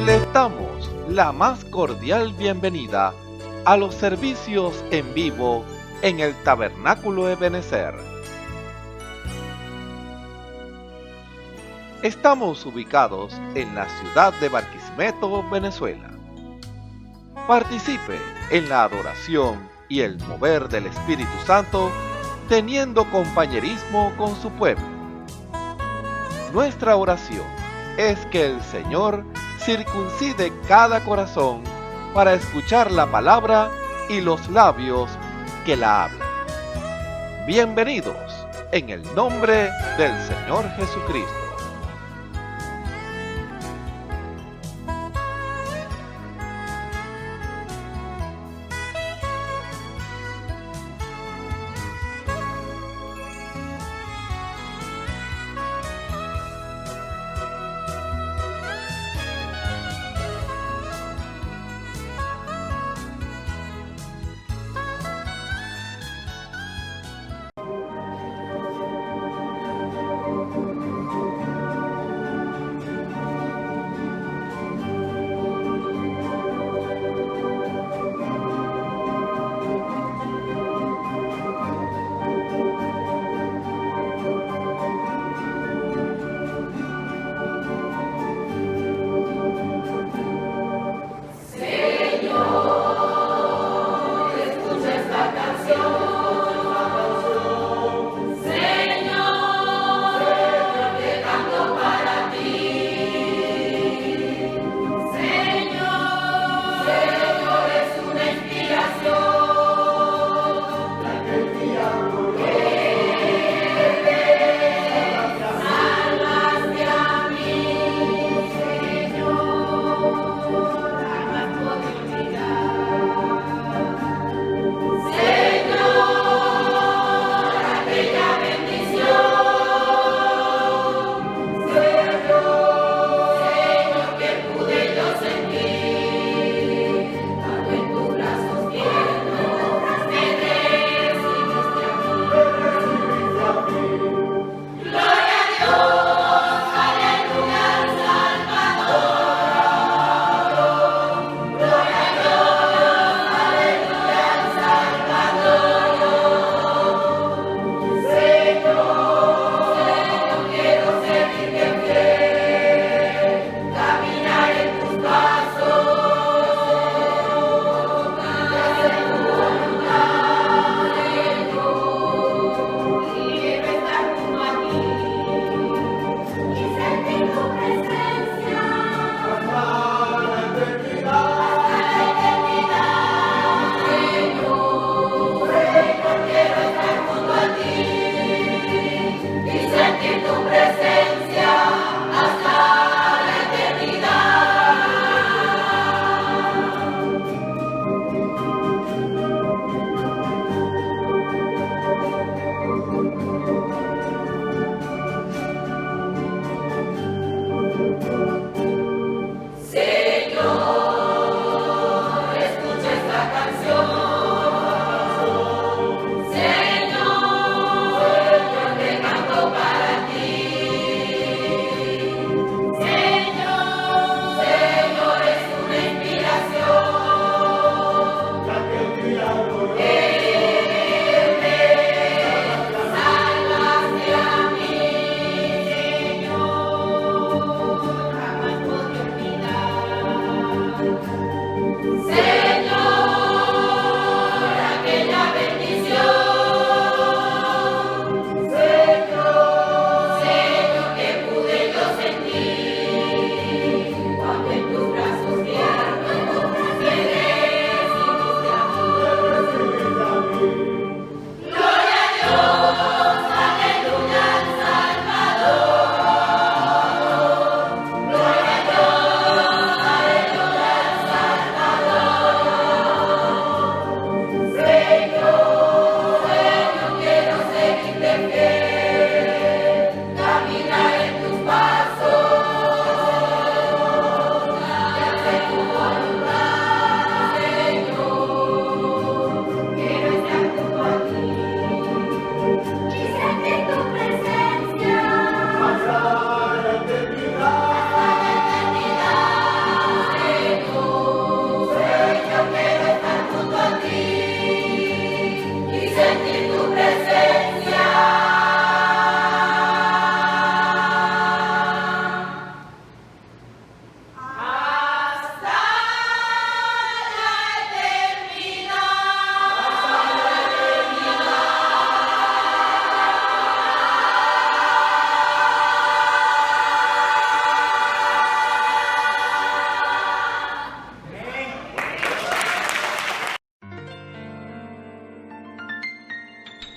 Les damos la más cordial bienvenida a los servicios en vivo en el Tabernáculo Ebenezer. Estamos ubicados en la ciudad de Barquisimeto, Venezuela. Participe en la adoración y el mover del Espíritu Santo, teniendo compañerismo con su pueblo. Nuestra oración es que el Señor circuncide cada corazón para escuchar la palabra y los labios que la hablan. Bienvenidos en el nombre del Señor Jesucristo.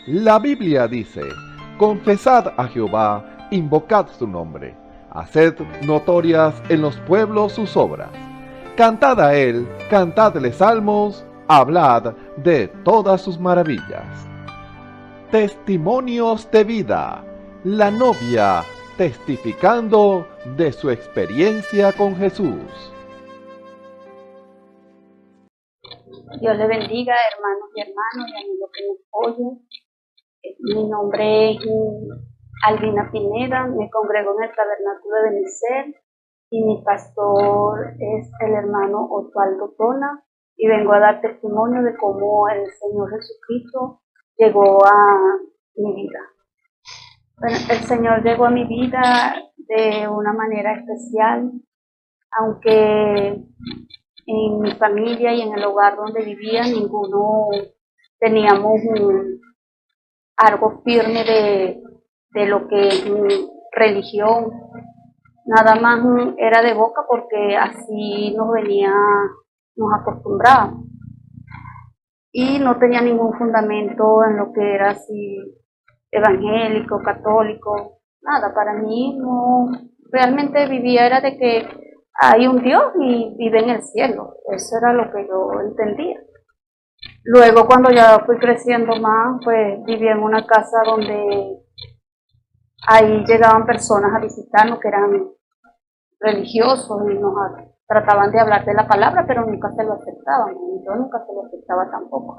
La Biblia dice, confesad a Jehová, invocad su nombre, haced notorias en los pueblos sus obras. Cantad a él, cantadle salmos, hablad de todas sus maravillas. Testimonios de vida. La novia testificando de su experiencia con Jesús. Dios le bendiga, hermanos y amigos que nos oyen. Mi nombre es Albina Pineda, me congrego en el Tabernáculo de Benecer y mi pastor es el hermano Osvaldo Tona, y vengo a dar testimonio de cómo el Señor Jesucristo llegó a mi vida. Bueno, el Señor llegó a mi vida de una manera especial, aunque en mi familia y en el hogar donde vivía ninguno teníamos algo firme de lo que es mi religión. Nada más era de boca porque así nos acostumbrábamos. Y no tenía ningún fundamento en lo que era así evangélico, católico, nada. Para mí no, realmente vivía era de que hay un Dios y vive en el cielo. Eso era lo que yo entendía. Luego, cuando ya fui creciendo más, pues vivía en una casa donde ahí llegaban personas a visitarnos que eran religiosos y nos trataban de hablar de la palabra, pero nunca se lo aceptaban, y yo nunca se lo aceptaba tampoco.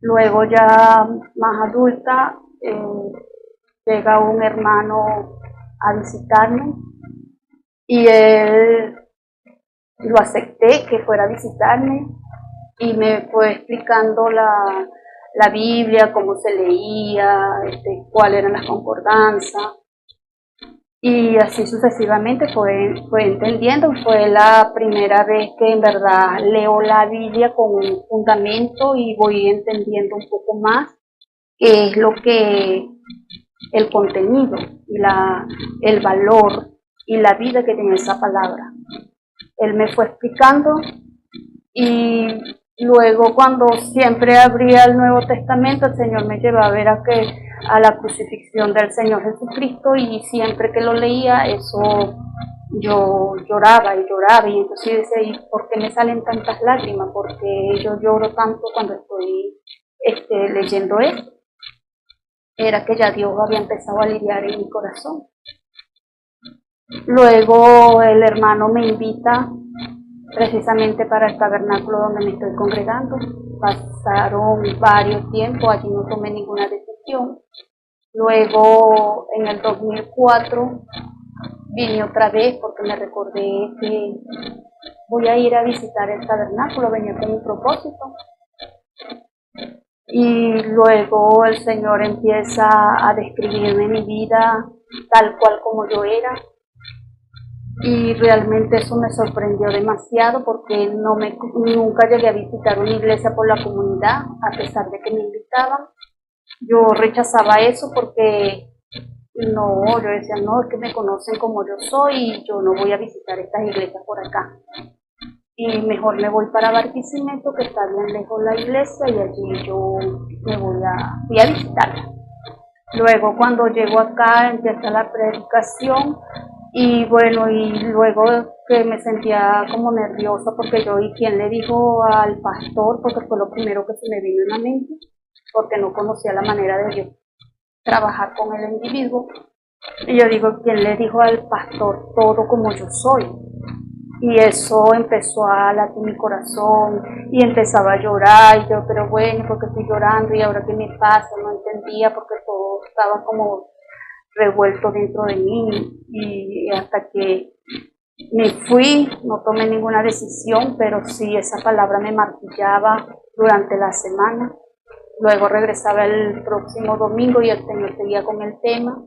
Luego, ya más adulta, llega un hermano a visitarme y él lo acepté que fuera a visitarme y me fue explicando la Biblia, cómo se leía, cuáles eran las concordancias, y así sucesivamente fue entendiendo. Fue la primera vez que en verdad leo la Biblia con un fundamento y voy entendiendo un poco más qué es lo que el contenido y el valor y la vida que tiene esa palabra. Él me fue explicando y luego, cuando siempre abría el Nuevo Testamento, el Señor me llevaba a ver a la crucifixión del Señor Jesucristo, y siempre que lo leía, eso yo lloraba y lloraba, y entonces yo decía, ¿y por qué me salen tantas lágrimas? Porque yo lloro tanto cuando estoy leyendo esto. Era que ya Dios había empezado a lidiar en mi corazón. Luego el hermano me invita precisamente para el tabernáculo donde me estoy congregando. Pasaron varios tiempos, allí no tomé ninguna decisión. Luego, en el 2004, vine otra vez porque me recordé que voy a ir a visitar el tabernáculo, venía con un propósito. Y luego el Señor empieza a describirme mi vida tal cual como yo era. Y realmente eso me sorprendió demasiado porque nunca llegué a visitar una iglesia por la comunidad, a pesar de que me invitaban. Yo rechazaba eso porque yo decía, no, es que me conocen como yo soy y yo no voy a visitar estas iglesias por acá. Y mejor me voy para Barquisimeto, que está bien lejos la iglesia, y allí yo fui a visitarla. Luego, cuando llego acá, empieza la predicación. Y bueno, y luego que me sentía como nerviosa porque ¿y quién le dijo al pastor? Porque fue lo primero que se me vino en la mente, porque no conocía la manera de yo trabajar con el individuo. Y yo digo, ¿quién le dijo al pastor todo como yo soy? Y eso empezó a latir mi corazón y empezaba a llorar, y yo, pero bueno, ¿por qué estoy llorando? ¿Y ahora qué me pasa? No entendía porque todo estaba como revuelto dentro de mí, y hasta que me fui, no tomé ninguna decisión, pero sí, esa palabra me martillaba durante la semana. Luego regresaba el próximo domingo y el Señor seguía con el tema,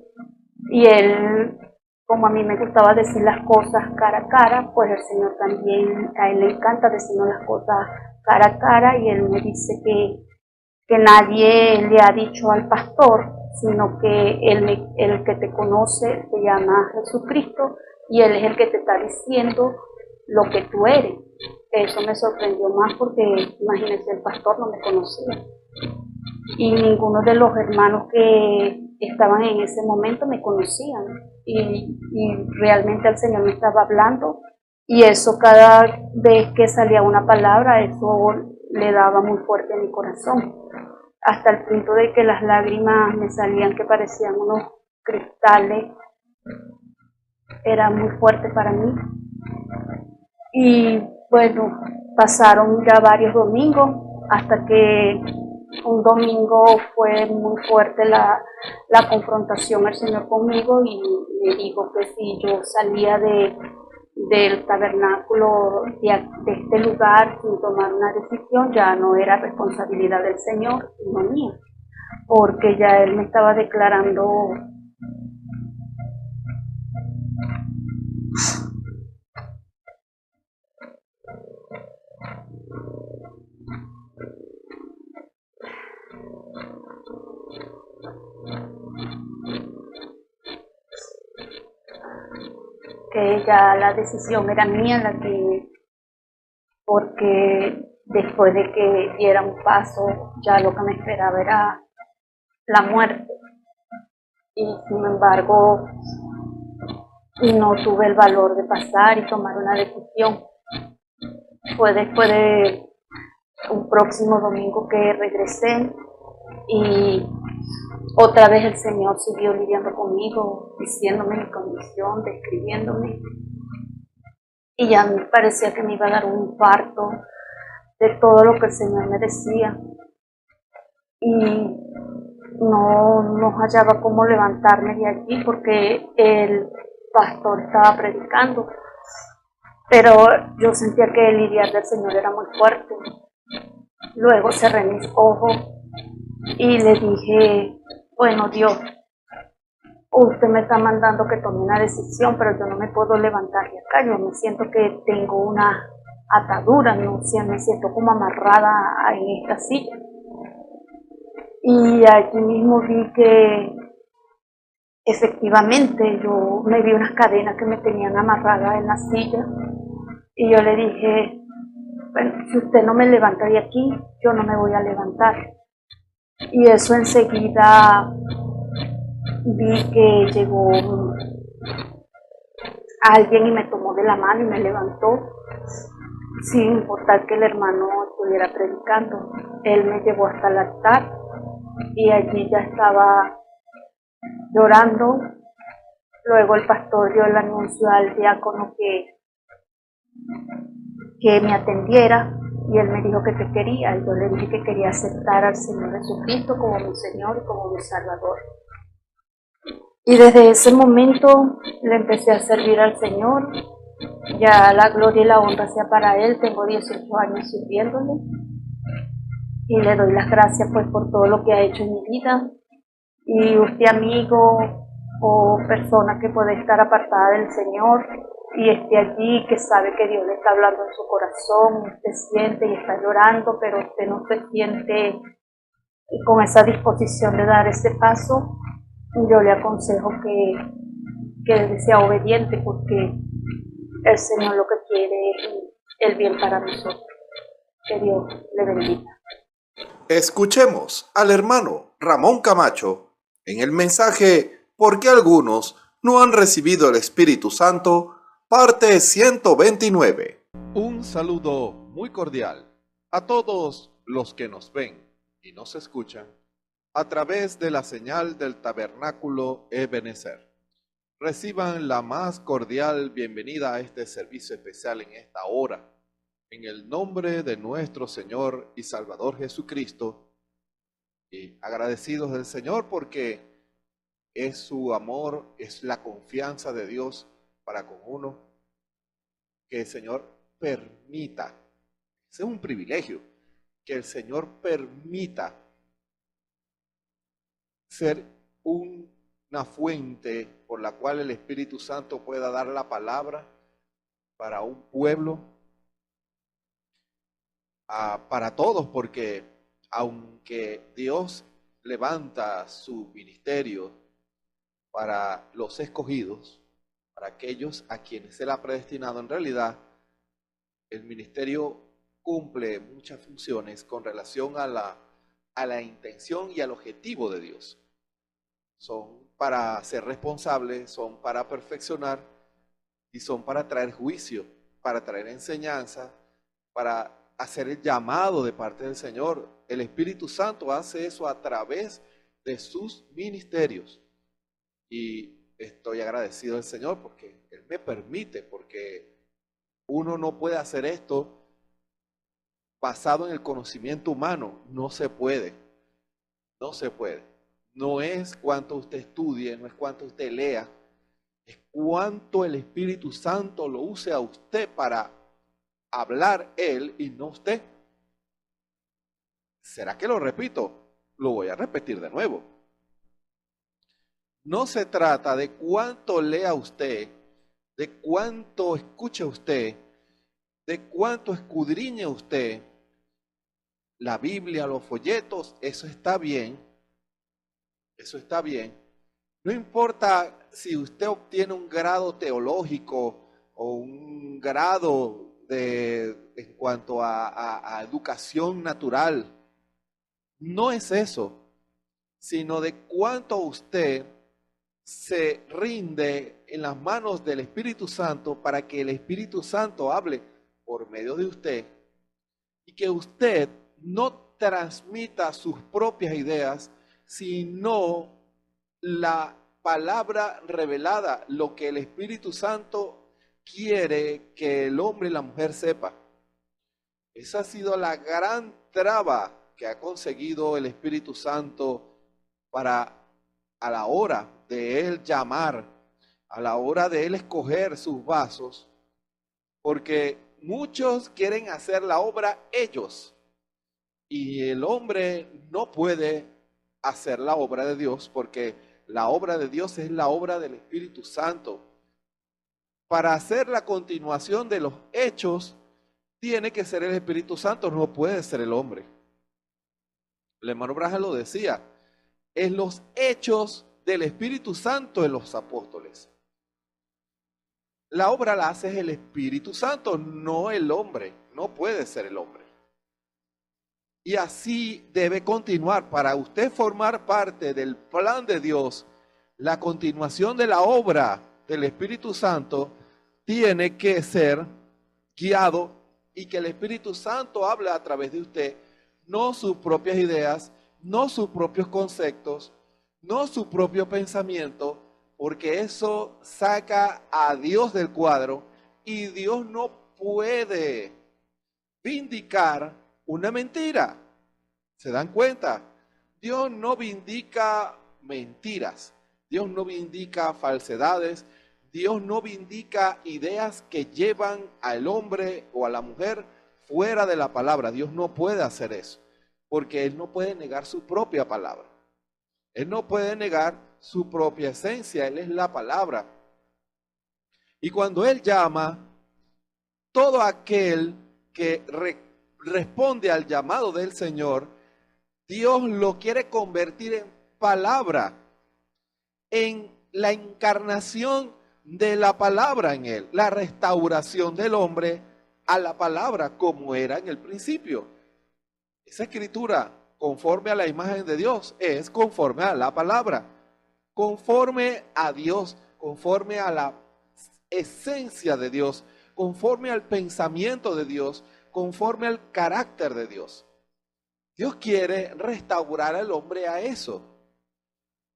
y él, como a mí me gustaba decir las cosas cara a cara, pues el Señor también, a él le encanta decirnos las cosas cara a cara, y él me dice que nadie le ha dicho al pastor, sino que el que te conoce se llama Jesucristo, y Él es el que te está diciendo lo que tú eres. Eso me sorprendió más porque, imagínense, el pastor no me conocía. y ninguno de los hermanos que estaban en ese momento me conocían y realmente el Señor me estaba hablando y eso cada vez que salía una palabra, eso le daba muy fuerte a mi corazón, hasta el punto de que las lágrimas me salían que parecían unos cristales, era muy fuerte para mí. Y bueno, pasaron ya varios domingos hasta que un domingo fue muy fuerte la confrontación al Señor conmigo y me dijo que si yo salía del tabernáculo de este lugar sin tomar una decisión ya no era responsabilidad del Señor, sino mía, porque ya Él me estaba declarando que ya la decisión era mía, porque después de que diera un paso, ya lo que me esperaba era la muerte. Y sin embargo, no tuve el valor de pasar y tomar una decisión. Fue después de un próximo domingo que regresé y otra vez el Señor siguió lidiando conmigo, diciéndome mi condición, describiéndome. Y ya me parecía que me iba a dar un infarto de todo lo que el Señor me decía. Y no hallaba cómo levantarme de allí porque el pastor estaba predicando. Pero yo sentía que el lidiar del Señor era muy fuerte. Luego cerré mis ojos y le dije, bueno Dios, usted me está mandando que tome una decisión, pero yo no me puedo levantar de acá. Yo me siento que tengo una atadura, no me siento como amarrada en esta silla. Y allí mismo vi que efectivamente yo me vi unas cadenas que me tenían amarrada en la silla y yo le dije, bueno, si usted no me levanta de aquí, yo no me voy a levantar. Y eso enseguida vi que llegó alguien y me tomó de la mano y me levantó, sin importar que el hermano estuviera predicando. Él me llevó hasta el altar y allí ya estaba llorando. Luego el pastor dio el anuncio al diácono que me atendiera y él me dijo que te quería y yo le dije que quería aceptar al Señor Jesucristo como mi Señor y como mi Salvador. Y desde ese momento le empecé a servir al Señor. Ya la gloria y la honra sea para Él. Tengo 18 años sirviéndole y le doy las gracias pues por todo lo que ha hecho en mi vida. Y usted, amigo o persona que puede estar apartada del Señor y esté allí, que sabe que Dios le está hablando en su corazón, usted siente y está llorando, pero usted no se siente con esa disposición de dar ese paso, yo le aconsejo que sea obediente, porque el Señor lo que quiere es el bien para nosotros. Que Dios le bendiga. Escuchemos al hermano Ramón Camacho en el mensaje ¿Por qué algunos no han recibido el Espíritu Santo? Parte 129. Un saludo muy cordial a todos los que nos ven y nos escuchan a través de la señal del Tabernáculo Ebenezer. Reciban la más cordial bienvenida a este servicio especial en esta hora. En el nombre de nuestro Señor y Salvador Jesucristo, y agradecidos del Señor porque es su amor, es la confianza de Dios para con uno, que el Señor permita, ese es un privilegio, que el Señor permita ser una fuente por la cual el Espíritu Santo pueda dar la palabra para un pueblo, para todos, porque aunque Dios levanta su ministerio para los escogidos, para aquellos a quienes Él ha predestinado, en realidad el ministerio cumple muchas funciones con relación a a la intención y al objetivo de Dios. Son para ser responsables, son para perfeccionar y son para traer juicio, para traer enseñanza, para hacer el llamado de parte del Señor. El Espíritu Santo hace eso a través de sus ministerios. Y estoy agradecido al Señor porque Él me permite, porque uno no puede hacer esto basado en el conocimiento humano. No se puede. No se puede. No es cuánto usted estudie, no es cuánto usted lea, es cuánto el Espíritu Santo lo use a usted para hablar Él y no usted. ¿Será que lo repito? Lo voy a repetir de nuevo. No se trata de cuánto lea usted, de cuánto escuche usted, de cuánto escudriñe usted la Biblia, los folletos, eso está bien. Eso está bien. No importa si usted obtiene un grado teológico o un grado en cuanto a educación natural. No es eso, sino de cuánto usted se rinde en las manos del Espíritu Santo para que el Espíritu Santo hable por medio de usted y que usted no transmita sus propias ideas, sino la palabra revelada, lo que el Espíritu Santo quiere que el hombre y la mujer sepa. Esa ha sido la gran traba que ha conseguido el Espíritu Santo para, a la hora de él llamar, a la hora de él escoger sus vasos, porque muchos quieren hacer la obra ellos, y el hombre no puede hacer la obra de Dios, porque la obra de Dios es la obra del Espíritu Santo. Para hacer la continuación de los hechos, tiene que ser el Espíritu Santo, no puede ser el hombre. El hermano Branham lo decía, es los hechos del Espíritu Santo en los apóstoles. La obra la hace el Espíritu Santo, no el hombre, no puede ser el hombre. Y así debe continuar. Para usted formar parte del plan de Dios, la continuación de la obra del Espíritu Santo tiene que ser guiado y que el Espíritu Santo hable a través de usted, no sus propias ideas, no sus propios conceptos, no su propio pensamiento, porque eso saca a Dios del cuadro y Dios no puede vindicar una mentira. ¿Se dan cuenta? Dios no vindica mentiras, Dios no vindica falsedades, Dios no vindica ideas que llevan al hombre o a la mujer fuera de la palabra. Dios no puede hacer eso, porque Él no puede negar su propia palabra. Él no puede negar su propia esencia, Él es la palabra. Y cuando Él llama, todo aquel que responde al llamado del Señor, Dios lo quiere convertir en palabra, en la encarnación de la palabra en él, la restauración del hombre a la palabra como era en el principio. Esa escritura, conforme a la imagen de Dios, es conforme a la palabra, conforme a Dios, conforme a la esencia de Dios, conforme al pensamiento de Dios, conforme al carácter de Dios. Dios quiere restaurar al hombre a eso,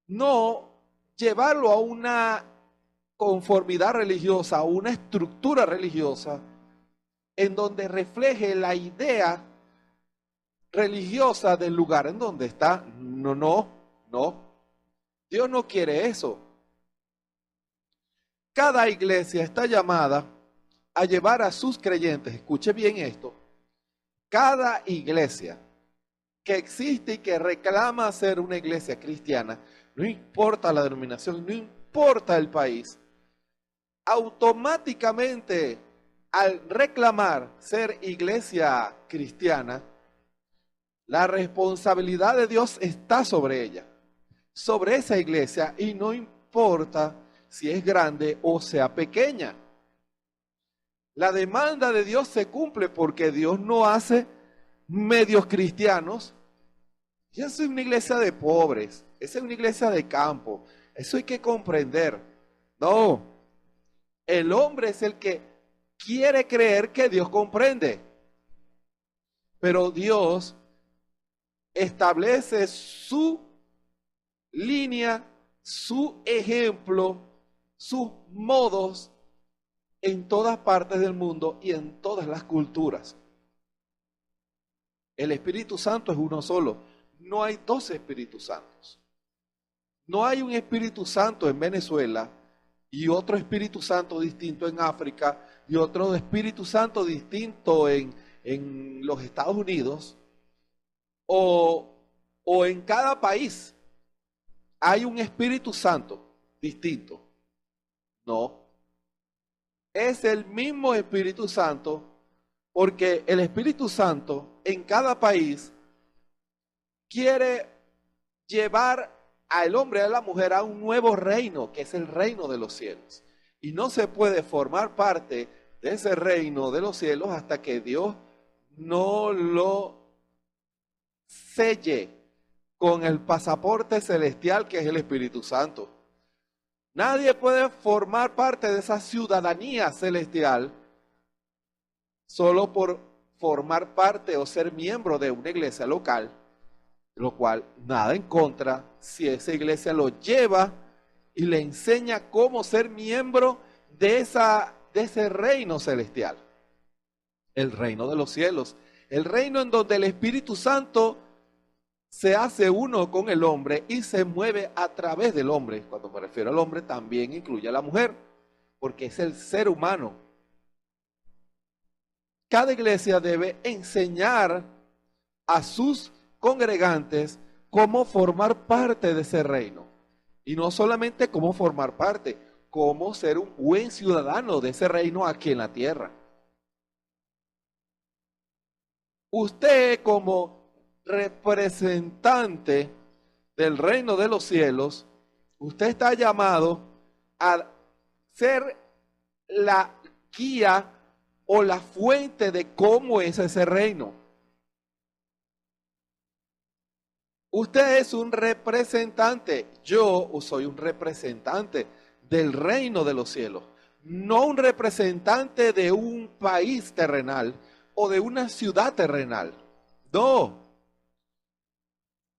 no llevarlo a una conformidad religiosa, a una estructura religiosa en donde refleje la idea religiosa del lugar en donde está. No. Dios no quiere eso. Cada iglesia está llamada a llevar a sus creyentes, escuche bien esto, cada iglesia que existe y que reclama ser una iglesia cristiana, no importa la denominación, no importa el país, automáticamente al reclamar ser iglesia cristiana, la responsabilidad de Dios está sobre ella, sobre esa iglesia, y no importa si es grande o sea pequeña. La demanda de Dios se cumple porque Dios no hace medios cristianos, Esa es una iglesia de pobres, esa es una iglesia de campo. Eso hay que comprender. No, el hombre es el que quiere creer que Dios comprende. Pero Dios establece su línea, su ejemplo, sus modos en todas partes del mundo y en todas las culturas. El Espíritu Santo es uno solo. No hay dos Espíritus Santos. No hay un Espíritu Santo en Venezuela y otro Espíritu Santo distinto en África y otro Espíritu Santo distinto en los Estados Unidos o en cada país. Hay un Espíritu Santo distinto. No. Es el mismo Espíritu Santo porque el Espíritu Santo en cada país quiere llevar al hombre y a la mujer a un nuevo reino, que es el reino de los cielos. Y no se puede formar parte de ese reino de los cielos hasta que Dios no lo selle con el pasaporte celestial que es el Espíritu Santo. Nadie puede formar parte de esa ciudadanía celestial solo por formar parte o ser miembro de una iglesia local, lo cual nada en contra si esa iglesia lo lleva y le enseña cómo ser miembro de ese reino celestial, el reino de los cielos, el reino en donde el Espíritu Santo se hace uno con el hombre y se mueve a través del hombre. Cuando me refiero al hombre también incluye a la mujer, porque es el ser humano. Cada iglesia debe enseñar a sus congregantes cómo formar parte de ese reino. Y no solamente cómo formar parte, cómo ser un buen ciudadano de ese reino aquí en la tierra. Usted como representante del reino de los cielos, usted está llamado a ser la guía o la fuente de cómo es ese reino. Usted es un representante, yo soy un representante del reino de los cielos, no un representante de un país terrenal o de una ciudad terrenal. No.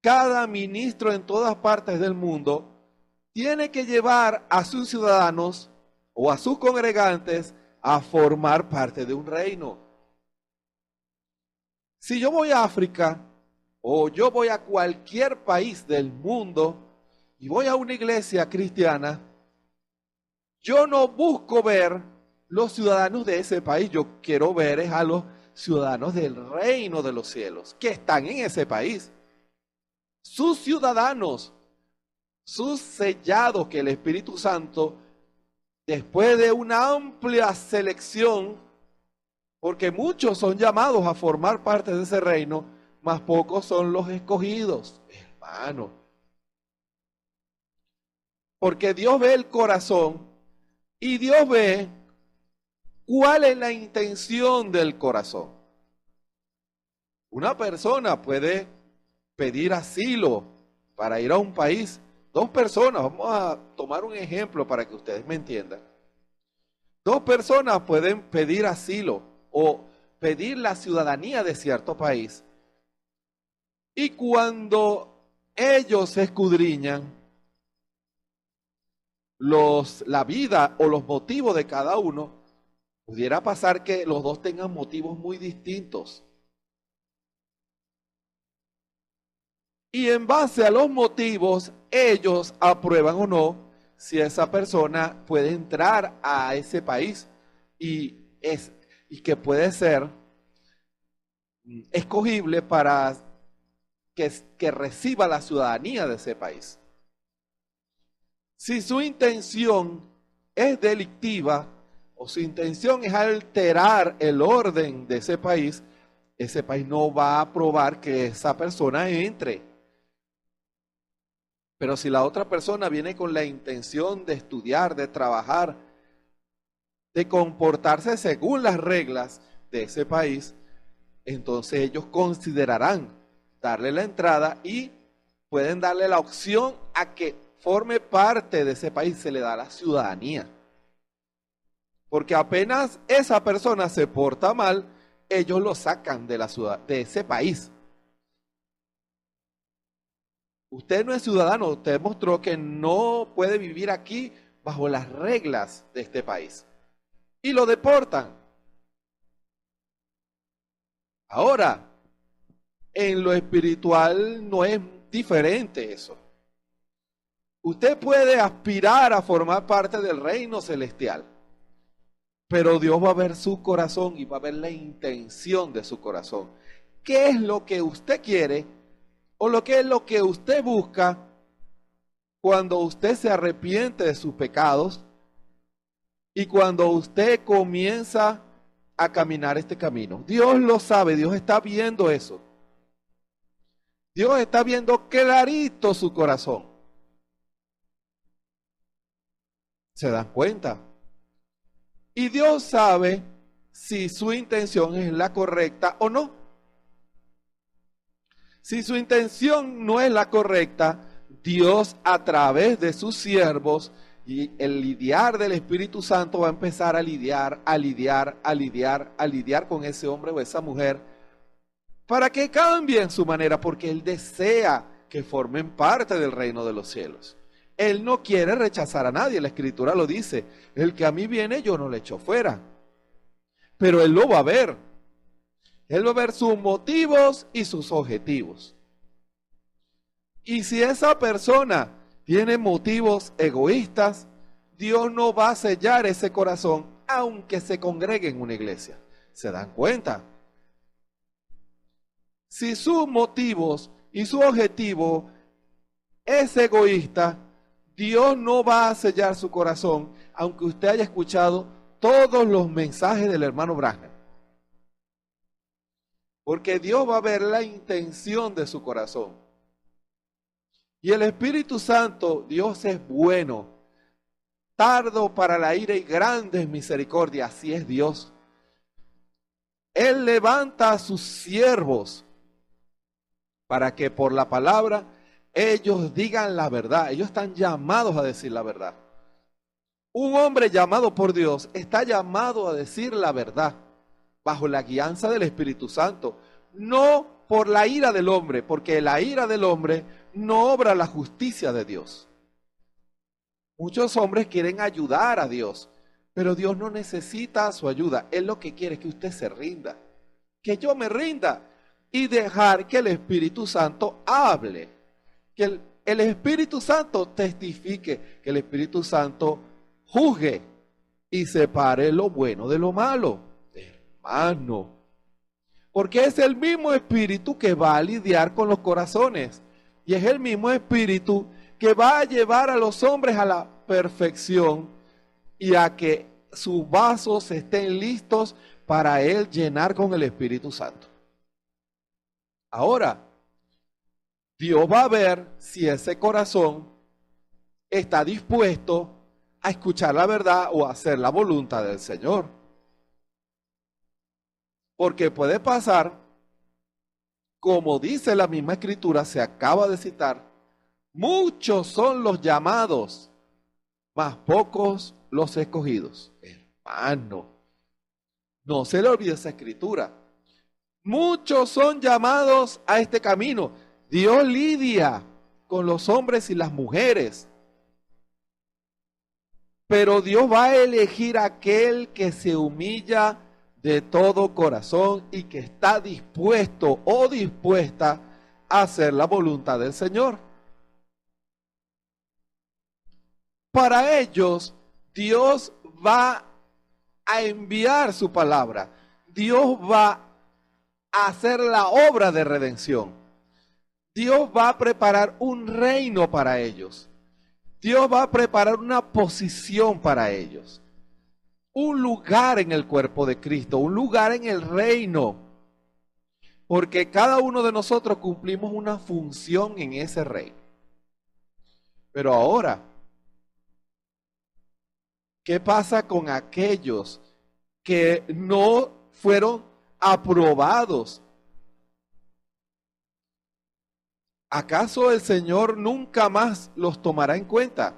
Cada ministro en todas partes del mundo tiene que llevar a sus ciudadanos o a sus congregantes a formar parte de un reino. Si yo voy a África o yo voy a cualquier país del mundo y voy a una iglesia cristiana, yo no busco ver los ciudadanos de ese país, yo quiero ver es a los ciudadanos del reino de los cielos que están en ese país. Sus ciudadanos, sus sellados que el Espíritu Santo, después de una amplia selección, porque muchos son llamados a formar parte de ese reino, mas pocos son los escogidos, hermano. Porque Dios ve el corazón y Dios ve cuál es la intención del corazón. Una persona puede pedir asilo para ir a un país. Dos personas, vamos a tomar un ejemplo para que ustedes me entiendan. Dos personas pueden pedir asilo o pedir la ciudadanía de cierto país. Y cuando ellos se escudriñan la vida o los motivos de cada uno, pudiera pasar que los dos tengan motivos muy distintos. Y en base a los motivos, ellos aprueban o no si esa persona puede entrar a ese país y que puede ser escogible para que reciba la ciudadanía de ese país. Si su intención es delictiva o su intención es alterar el orden de ese país no va a aprobar que esa persona entre. Pero si la otra persona viene con la intención de estudiar, de trabajar, de comportarse según las reglas de ese país, entonces ellos considerarán darle la entrada y pueden darle la opción a que forme parte de ese país, se le da la ciudadanía. Porque apenas esa persona se porta mal, ellos lo sacan de la ciudad, de ese país. Usted no es ciudadano, usted demostró que no puede vivir aquí bajo las reglas de este país. Y lo deportan. Ahora, en lo espiritual no es diferente eso. Usted puede aspirar a formar parte del reino celestial, pero Dios va a ver su corazón y va a ver la intención de su corazón. ¿Qué es lo que usted quiere o lo que es lo que usted busca cuando usted se arrepiente de sus pecados y cuando usted comienza a caminar este camino? Dios lo sabe, Dios está viendo eso. Dios está viendo clarito su corazón. ¿Se dan cuenta? Y Dios sabe si su intención es la correcta o no. Si su intención no es la correcta, Dios a través de sus siervos y el lidiar del Espíritu Santo va a empezar a lidiar con ese hombre o esa mujer para que cambien su manera, porque Él desea que formen parte del reino de los cielos. Él no quiere rechazar a nadie, la Escritura lo dice, el que a mí viene yo no le echo fuera, pero Él lo va a ver. Él va a ver sus motivos y sus objetivos. Y si esa persona tiene motivos egoístas, Dios no va a sellar ese corazón aunque se congregue en una iglesia. ¿Se dan cuenta? Si sus motivos y su objetivo es egoísta, Dios no va a sellar su corazón aunque usted haya escuchado todos los mensajes del hermano Branham. Porque Dios va a ver la intención de su corazón. Y el Espíritu Santo, Dios es bueno, tardo para la ira y grande misericordia, así es Dios. Él levanta a sus siervos para que por la palabra ellos digan la verdad. Ellos están llamados a decir la verdad. Un hombre llamado por Dios está llamado a decir la verdad bajo la guianza del Espíritu Santo, no por la ira del hombre, porque la ira del hombre no obra la justicia de Dios. Muchos hombres quieren ayudar a Dios, pero Dios no necesita su ayuda. Él lo que quiere es que usted se rinda, que yo me rinda y dejar que el Espíritu Santo hable, que el Espíritu Santo testifique, que el Espíritu Santo juzgue y separe lo bueno de lo malo. Hermano, porque es el mismo Espíritu que va a lidiar con los corazones y es el mismo Espíritu que va a llevar a los hombres a la perfección y a que sus vasos estén listos para Él llenar con el Espíritu Santo. Ahora, Dios va a ver si ese corazón está dispuesto a escuchar la verdad o a hacer la voluntad del Señor. Porque puede pasar, como dice la misma Escritura, se acaba de citar, muchos son los llamados, mas pocos los escogidos. Hermano, no se le olvide esa Escritura. Muchos son llamados a este camino. Dios lidia con los hombres y las mujeres. Pero Dios va a elegir a aquel que se humilla de todo corazón y que está dispuesto o dispuesta a hacer la voluntad del Señor. Para ellos, Dios va a enviar su palabra. Dios va a hacer la obra de redención. Dios va a preparar un reino para ellos. Dios va a preparar una posición para ellos. Un lugar en el cuerpo de Cristo, un lugar en el reino. Porque cada uno de nosotros cumplimos una función en ese reino. Pero ahora, ¿qué pasa con aquellos que no fueron aprobados ¿Acaso el Señor nunca más los tomará en cuenta?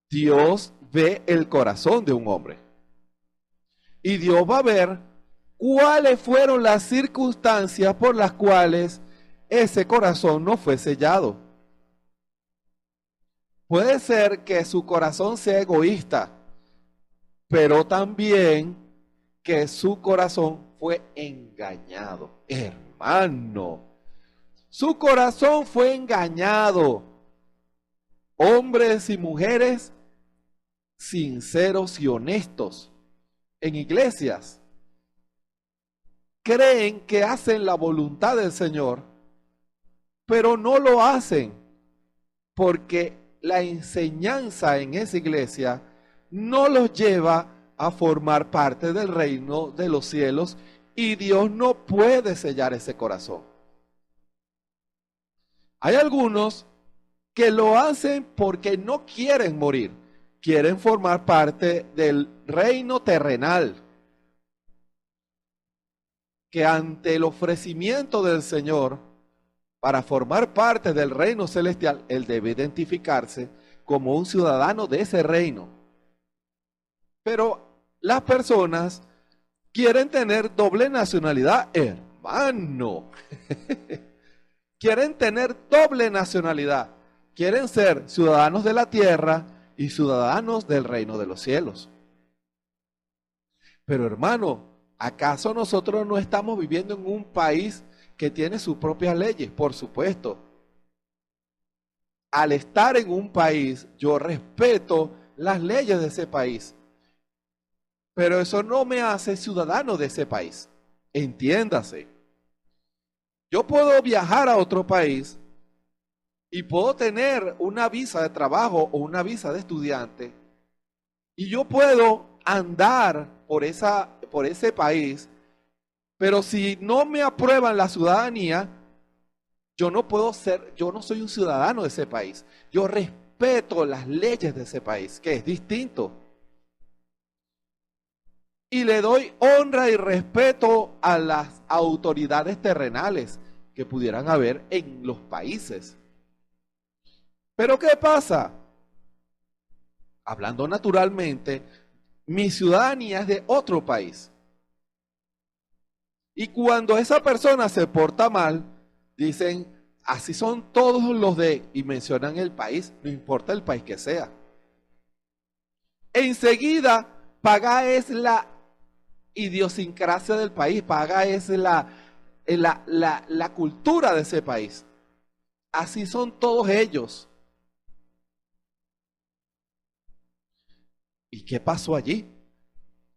Dios ve el corazón de un hombre. Y Dios va a ver cuáles fueron las circunstancias por las cuales ese corazón no fue sellado. Puede ser que su corazón sea egoísta, pero también que su corazón fue engañado. Hermano, su corazón fue engañado. Hombres y mujeres sinceros y honestos en iglesias creen que hacen la voluntad del Señor, pero no lo hacen porque la enseñanza en esa iglesia no los lleva a formar parte del reino de los cielos y Dios no puede sellar ese corazón. Hay algunos que lo hacen porque no quieren morir, quieren formar parte del reino terrenal, que ante el ofrecimiento del Señor para formar parte del reino celestial, él debe identificarse como un ciudadano de ese reino. Pero las personas quieren tener doble nacionalidad, hermano. Quieren tener doble nacionalidad. Quieren ser ciudadanos de la tierra y ciudadanos del reino de los cielos. Pero hermano, ¿acaso nosotros no estamos viviendo en un país que tiene sus propias leyes? Por supuesto. Al estar en un país, yo respeto las leyes de ese país. Pero eso no me hace ciudadano de ese país. Entiéndase. Yo puedo viajar a otro país y puedo tener una visa de trabajo o una visa de estudiante y yo puedo andar por ese país, pero si no me aprueban la ciudadanía, yo no soy un ciudadano de ese país. Yo respeto las leyes de ese país, que es distinto. Y le doy honra y respeto a las autoridades terrenales que pudieran haber en los países. Pero ¿qué pasa? Hablando naturalmente, mi ciudadanía es de otro país. Y cuando esa persona se porta mal, dicen, así son todos los y mencionan el país, no importa el país que sea. Enseguida, paga es la idiosincrasia del país, paga es la cultura de ese país. Así son todos ellos. ¿Y qué pasó allí?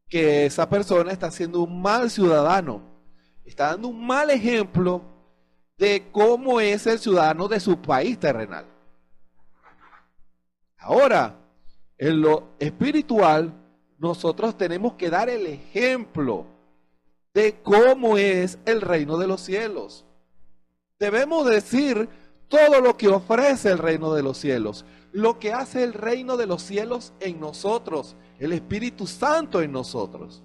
Que esa persona está siendo un mal ciudadano, está dando un mal ejemplo de cómo es el ciudadano de su país terrenal. Ahora, en lo espiritual, nosotros tenemos que dar el ejemplo de cómo es el reino de los cielos. Debemos decir todo lo que ofrece el reino de los cielos, lo que hace el reino de los cielos en nosotros, el Espíritu Santo en nosotros.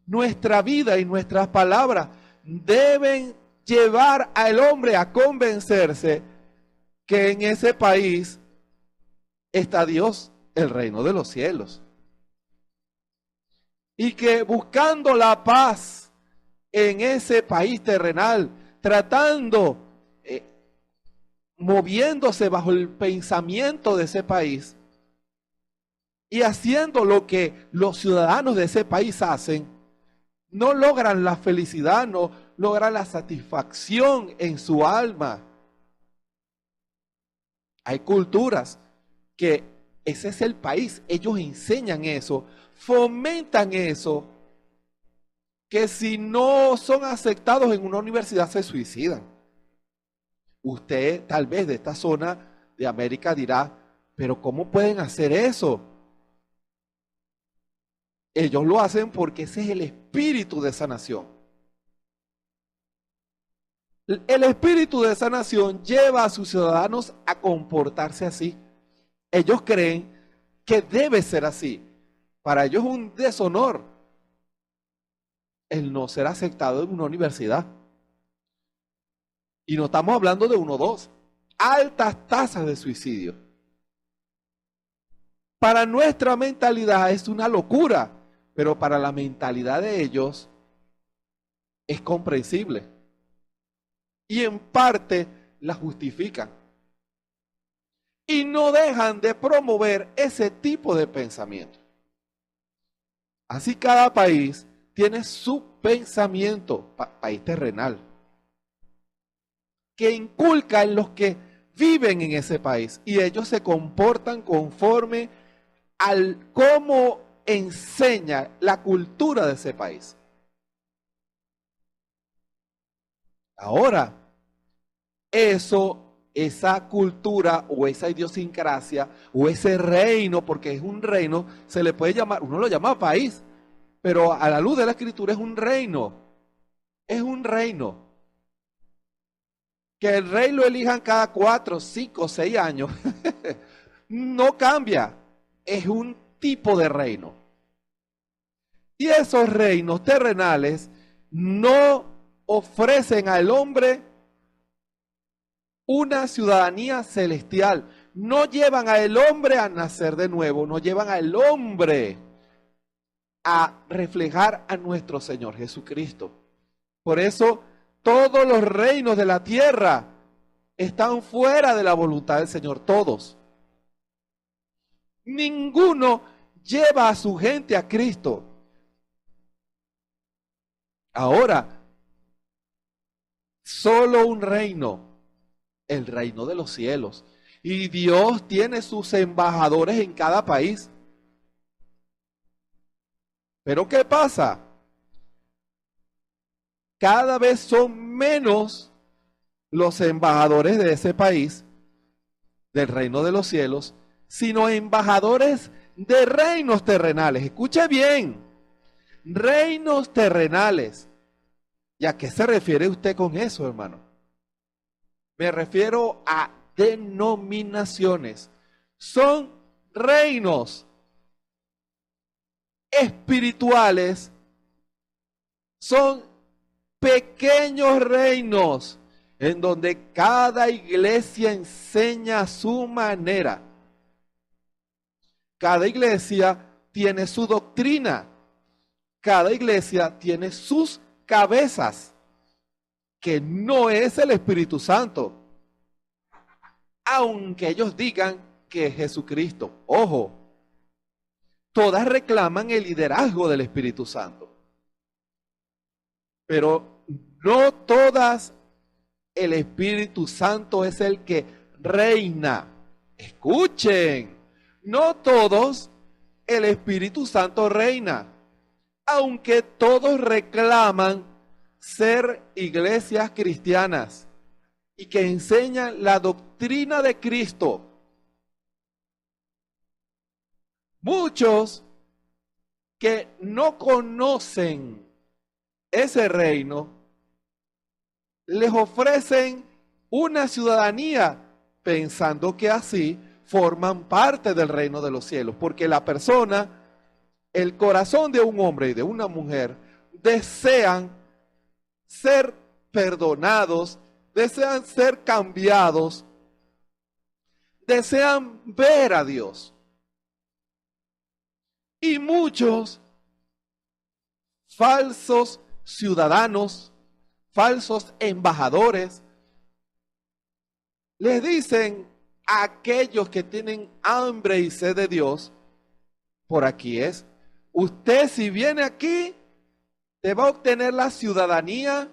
Nuestra vida y nuestras palabras deben llevar al hombre a convencerse que en ese país está Dios, el reino de los cielos. Y que buscando la paz en ese país terrenal, tratando, moviéndose bajo el pensamiento de ese país y haciendo lo que los ciudadanos de ese país hacen, no logran la felicidad, no logran la satisfacción en su alma. Hay culturas que ese es el país, ellos enseñan eso, fomentan eso, que si no son aceptados en una universidad se suicidan. Usted tal vez de esta zona de América dirá, pero ¿cómo pueden hacer eso? Ellos lo hacen porque ese es el espíritu de esa nación. El espíritu de esa nación lleva a sus ciudadanos a comportarse así. Ellos creen que debe ser así. Para ellos es un deshonor el no ser aceptado en una universidad. Y no estamos hablando de uno o dos. Altas tasas de suicidio. Para nuestra mentalidad es una locura, pero para la mentalidad de ellos es comprensible. Y en parte la justifican. Y no dejan de promover ese tipo de pensamiento. Así cada país tiene su pensamiento, país terrenal, que inculca en los que viven en ese país. Y ellos se comportan conforme al cómo enseña la cultura de ese país. Ahora, esa cultura o esa idiosincrasia o ese reino, porque es un reino, se le puede llamar, uno lo llama país, pero a la luz de la escritura es un reino. Es un reino. Que el rey lo elijan cada 4, 5, 6 años, no cambia. Es un tipo de reino. Y esos reinos terrenales no ofrecen al hombre una ciudadanía celestial. No llevan al hombre a nacer de nuevo, no llevan al hombre a reflejar a nuestro Señor Jesucristo. Por eso todos los reinos de la tierra están fuera de la voluntad del Señor, todos. Ninguno lleva a su gente a Cristo. Ahora, solo un reino, el reino de los cielos. Y Dios tiene sus embajadores en cada país. Pero ¿qué pasa? Cada vez son menos los embajadores de ese país, del reino de los cielos, sino embajadores de reinos terrenales. Escuche bien, reinos terrenales. ¿Y a qué se refiere usted con eso, hermano? Me refiero a denominaciones. Son reinos espirituales, son pequeños reinos en donde cada iglesia enseña a su manera. Cada iglesia tiene su doctrina. Cada iglesia tiene sus cabezas, que no es el Espíritu Santo. Aunque ellos digan que es Jesucristo. Ojo, todas reclaman el liderazgo del Espíritu Santo. Pero no todas el Espíritu Santo es el que reina. Escuchen, no todos el Espíritu Santo reina, aunque todos reclaman ser iglesias cristianas y que enseñan la doctrina de Cristo. Muchos que no conocen ese reino les ofrecen una ciudadanía pensando que así forman parte del reino de los cielos, porque la persona, el corazón de un hombre y de una mujer desean ser perdonados, desean ser cambiados, desean ver a Dios. Y muchos falsos ciudadanos, falsos embajadores, les dicen a aquellos que tienen hambre y sed de Dios, por aquí es, usted si viene aquí, te va a obtener la ciudadanía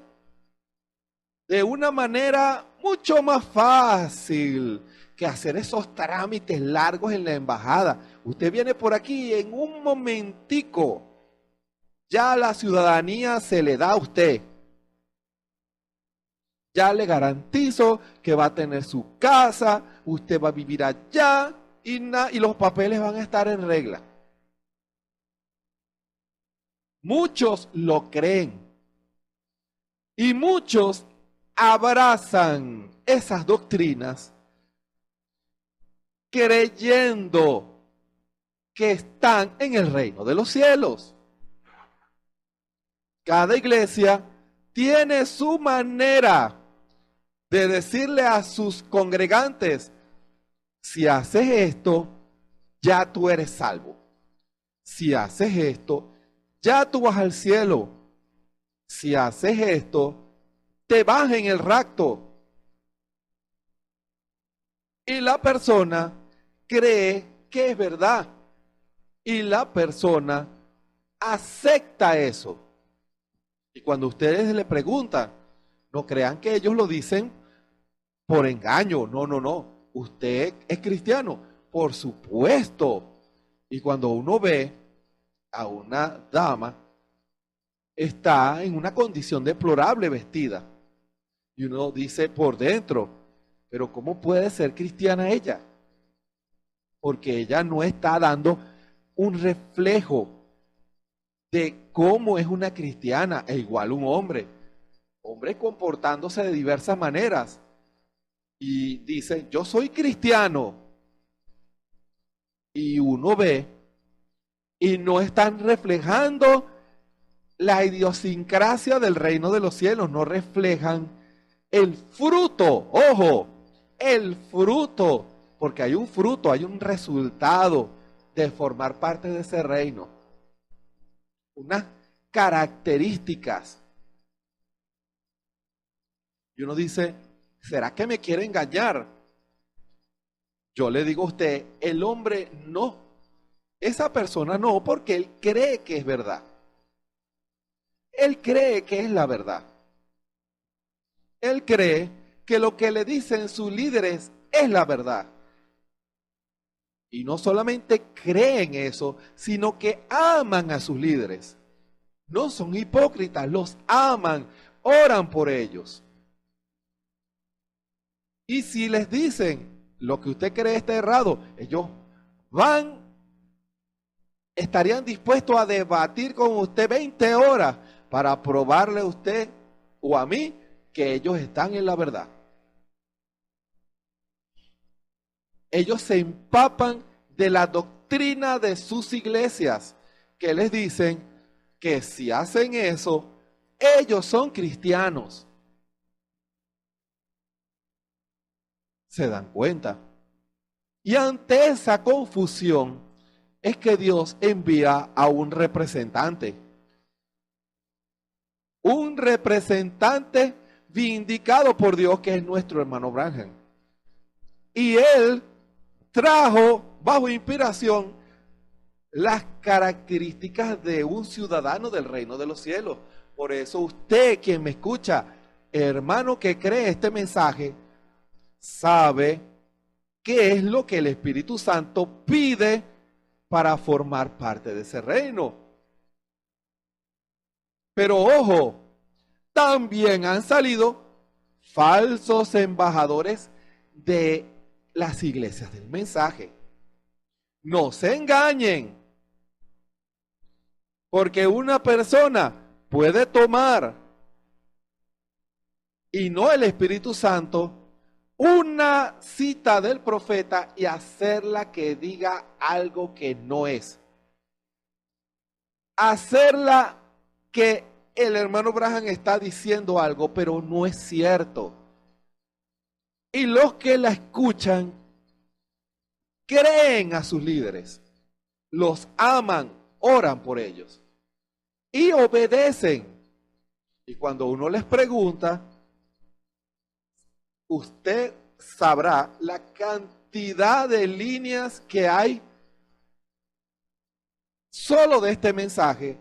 de una manera mucho más fácil que hacer esos trámites largos en la embajada. Usted viene por aquí y en un momentico ya la ciudadanía se le da a usted. Ya le garantizo que va a tener su casa, usted va a vivir allá y los papeles van a estar en regla. Muchos lo creen y muchos abrazan esas doctrinas creyendo que están en el reino de los cielos. Cada iglesia tiene su manera de decirle a sus congregantes, si haces esto, ya tú eres salvo. Si haces esto, ya tú vas al cielo. Si haces esto, te vas en el rapto. Y la persona cree que es verdad. Y la persona acepta eso. Y cuando ustedes le preguntan, no crean que ellos lo dicen por engaño. No, no, no. ¿Usted es cristiano? Por supuesto. Y cuando uno ve a una dama, está en una condición deplorable vestida. Y uno dice por dentro, pero ¿cómo puede ser cristiana ella? Porque ella no está dando un reflejo de cómo es una cristiana, e igual un hombre comportándose de diversas maneras. Y dice, yo soy cristiano. Y uno ve y no están reflejando la idiosincrasia del reino de los cielos, no reflejan el fruto, ojo, el fruto, porque hay un fruto, hay un resultado de formar parte de ese reino, unas características. Y uno dice, ¿será que me quiere engañar? Yo le digo a usted, el hombre no, esa persona no, porque él cree que es verdad. Él cree que es la verdad. Él cree que lo que le dicen sus líderes es la verdad. Y no solamente creen eso, sino que aman a sus líderes. No son hipócritas, los aman, oran por ellos. Y si les dicen lo que usted cree está errado, ellos estarían dispuestos a debatir con usted 20 horas para probarle a usted o a mí que ellos están en la verdad. Ellos se empapan de la doctrina de sus iglesias, que les dicen que si hacen eso, ellos son cristianos. ¿Se dan cuenta? Y ante esa confusión es que Dios envía a un representante. Un representante vindicado por Dios, que es nuestro hermano Branham. Y él trajo bajo inspiración las características de un ciudadano del reino de los cielos. Por eso usted, quien me escucha, hermano que cree este mensaje, sabe qué es lo que el Espíritu Santo pide para formar parte de ese reino. Pero ojo, también han salido falsos embajadores de las iglesias del mensaje. No se engañen, porque una persona puede tomar, y no el Espíritu Santo, una cita del profeta y hacerla que diga algo que no es. Hacerla que el hermano Branham está diciendo algo, pero no es cierto. Y los que la escuchan creen a sus líderes, los aman, oran por ellos y obedecen. Y cuando uno les pregunta, usted sabrá la cantidad de líneas que hay solo de este mensaje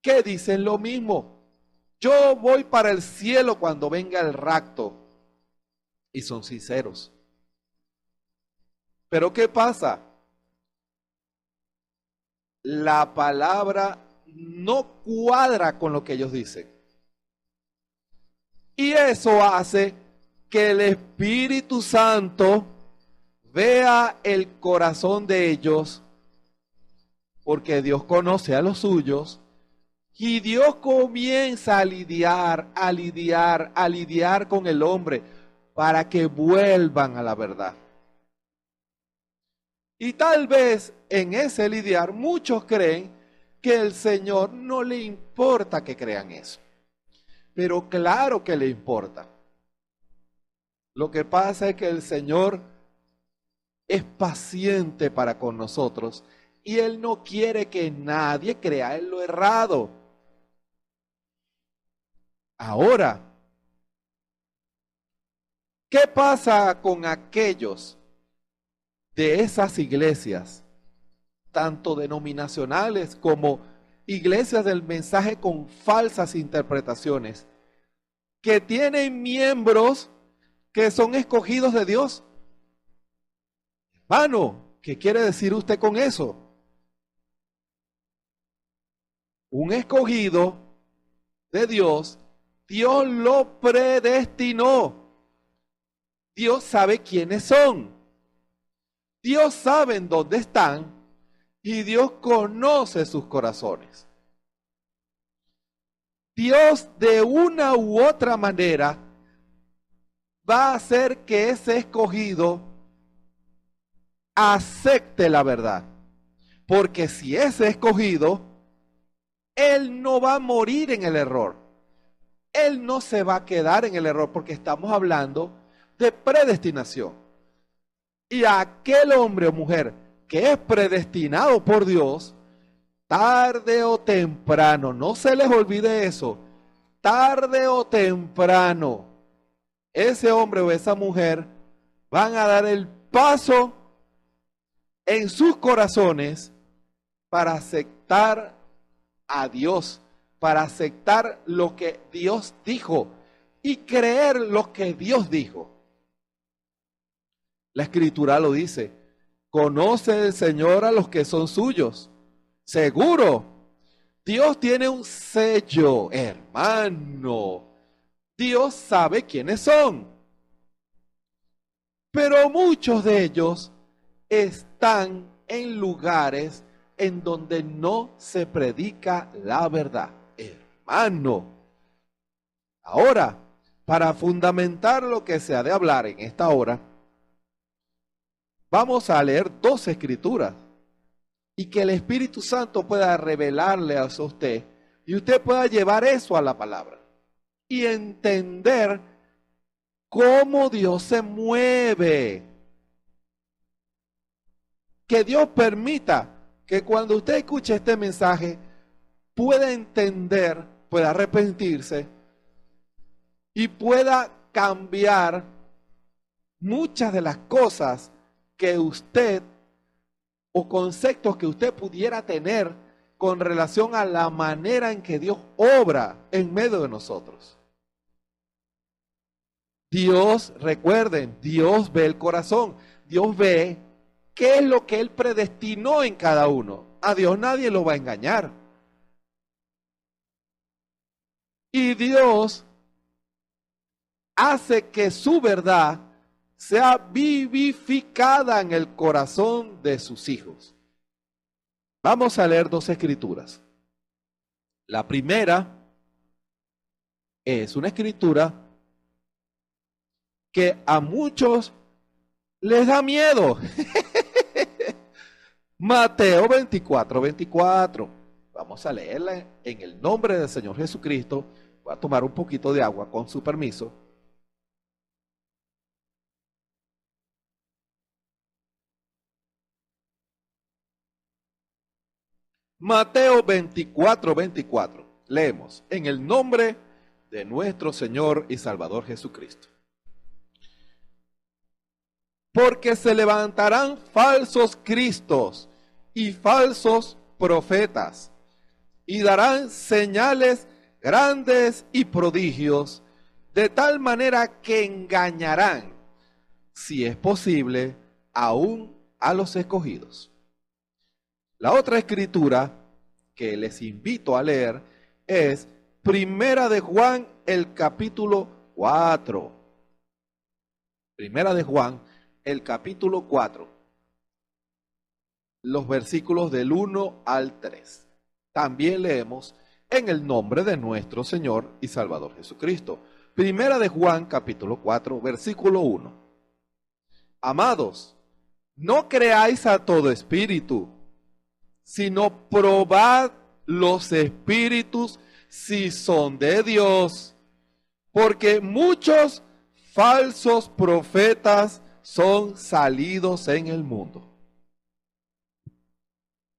que dicen lo mismo. Yo voy para el cielo cuando venga el rapto. Y son sinceros. Pero ¿qué pasa? La palabra no cuadra con lo que ellos dicen. Y eso hace que el Espíritu Santo vea el corazón de ellos, porque Dios conoce a los suyos, y Dios comienza a lidiar con el hombre para que vuelvan a la verdad. Y tal vez en ese lidiar muchos creen que el Señor no le importa que crean eso. Pero claro que le importa. Lo que pasa es que el Señor es paciente para con nosotros y Él no quiere que nadie crea en lo errado. Ahora, ¿qué pasa con aquellos de esas iglesias, tanto denominacionales como iglesias del mensaje con falsas interpretaciones, que tienen miembros que son escogidos de Dios? Hermano, ¿qué quiere decir usted con eso? Un escogido de Dios, Dios lo predestinó. Dios sabe quiénes son. Dios sabe en dónde están y Dios conoce sus corazones. Dios de una u otra manera va a hacer que ese escogido acepte la verdad. Porque si es escogido, él no va a morir en el error. Él no se va a quedar en el error porque estamos hablando de predestinación. Y aquel hombre o mujer que es predestinado por Dios, tarde o temprano, no se les olvide eso, tarde o temprano, ese hombre o esa mujer van a dar el paso en sus corazones para aceptar a Dios, para aceptar lo que Dios dijo y creer lo que Dios dijo. La Escritura lo dice, conoce el Señor a los que son suyos. Seguro, Dios tiene un sello, hermano. Dios sabe quiénes son. Pero muchos de ellos están en lugares en donde no se predica la verdad, hermano. Ahora, para fundamentar lo que se ha de hablar en esta hora, vamos a leer 2 escrituras y que el Espíritu Santo pueda revelarle a usted y usted pueda llevar eso a la palabra y entender cómo Dios se mueve. Que Dios permita que cuando usted escuche este mensaje pueda entender, pueda arrepentirse y pueda cambiar muchas de las cosas que usted o conceptos que usted pudiera tener con relación a la manera en que Dios obra en medio de nosotros. Dios, recuerden, Dios ve el corazón, Dios ve qué es lo que Él predestinó en cada uno. A Dios nadie lo va a engañar. Y Dios hace que su verdad sea vivificada en el corazón de sus hijos. Vamos a leer 2 escrituras. La primera es una escritura que a muchos les da miedo. Mateo 24:24. Vamos a leerla en el nombre del Señor Jesucristo. Voy a tomar un poquito de agua con su permiso. Mateo 24:24. Leemos, en el nombre de nuestro Señor y Salvador Jesucristo. Porque se levantarán falsos cristos y falsos profetas, y darán señales grandes y prodigios, de tal manera que engañarán, si es posible, aún a los escogidos. La otra escritura que les invito a leer es Primera de Juan, el capítulo 4. Primera de Juan, el capítulo 4. Los versículos del 1 al 3. También leemos en el nombre de nuestro Señor y Salvador Jesucristo. Primera de Juan, capítulo 4, versículo 1. Amados, no creáis a todo espíritu, sino probad los espíritus si son de Dios, porque muchos falsos profetas son salidos en el mundo.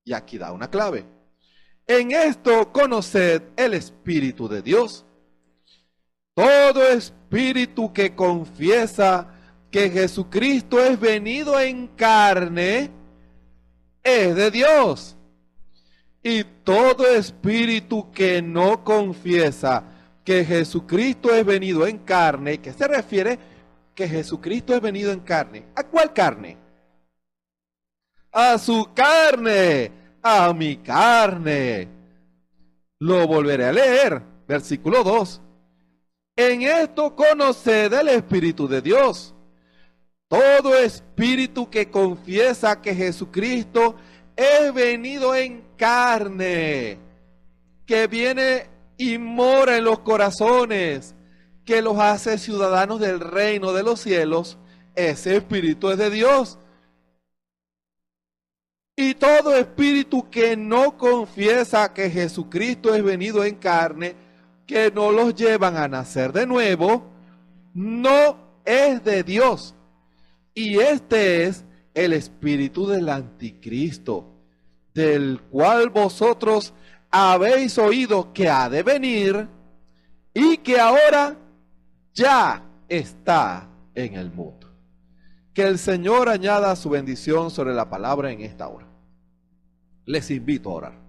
Y aquí da una clave. En esto conoced el Espíritu de Dios. Todo espíritu que confiesa que Jesucristo es venido en carne es de Dios. Y todo espíritu que no confiesa que Jesucristo es venido en carne, ¿qué se refiere? Que Jesucristo es venido en carne. ¿A cuál carne? A su carne, a mi carne. Lo volveré a leer, versículo 2. En esto conoced el Espíritu de Dios. Todo espíritu que confiesa que Jesucristo es venido en carne, que viene y mora en los corazones, que los hace ciudadanos del reino de los cielos, ese espíritu es de Dios. Y todo espíritu que no confiesa que Jesucristo es venido en carne, que no los llevan a nacer de nuevo, no es de Dios. Y este es el espíritu del anticristo, del cual vosotros habéis oído que ha de venir y que ahora ya está en el mundo. Que el Señor añada su bendición sobre la palabra en esta hora. Les invito a orar.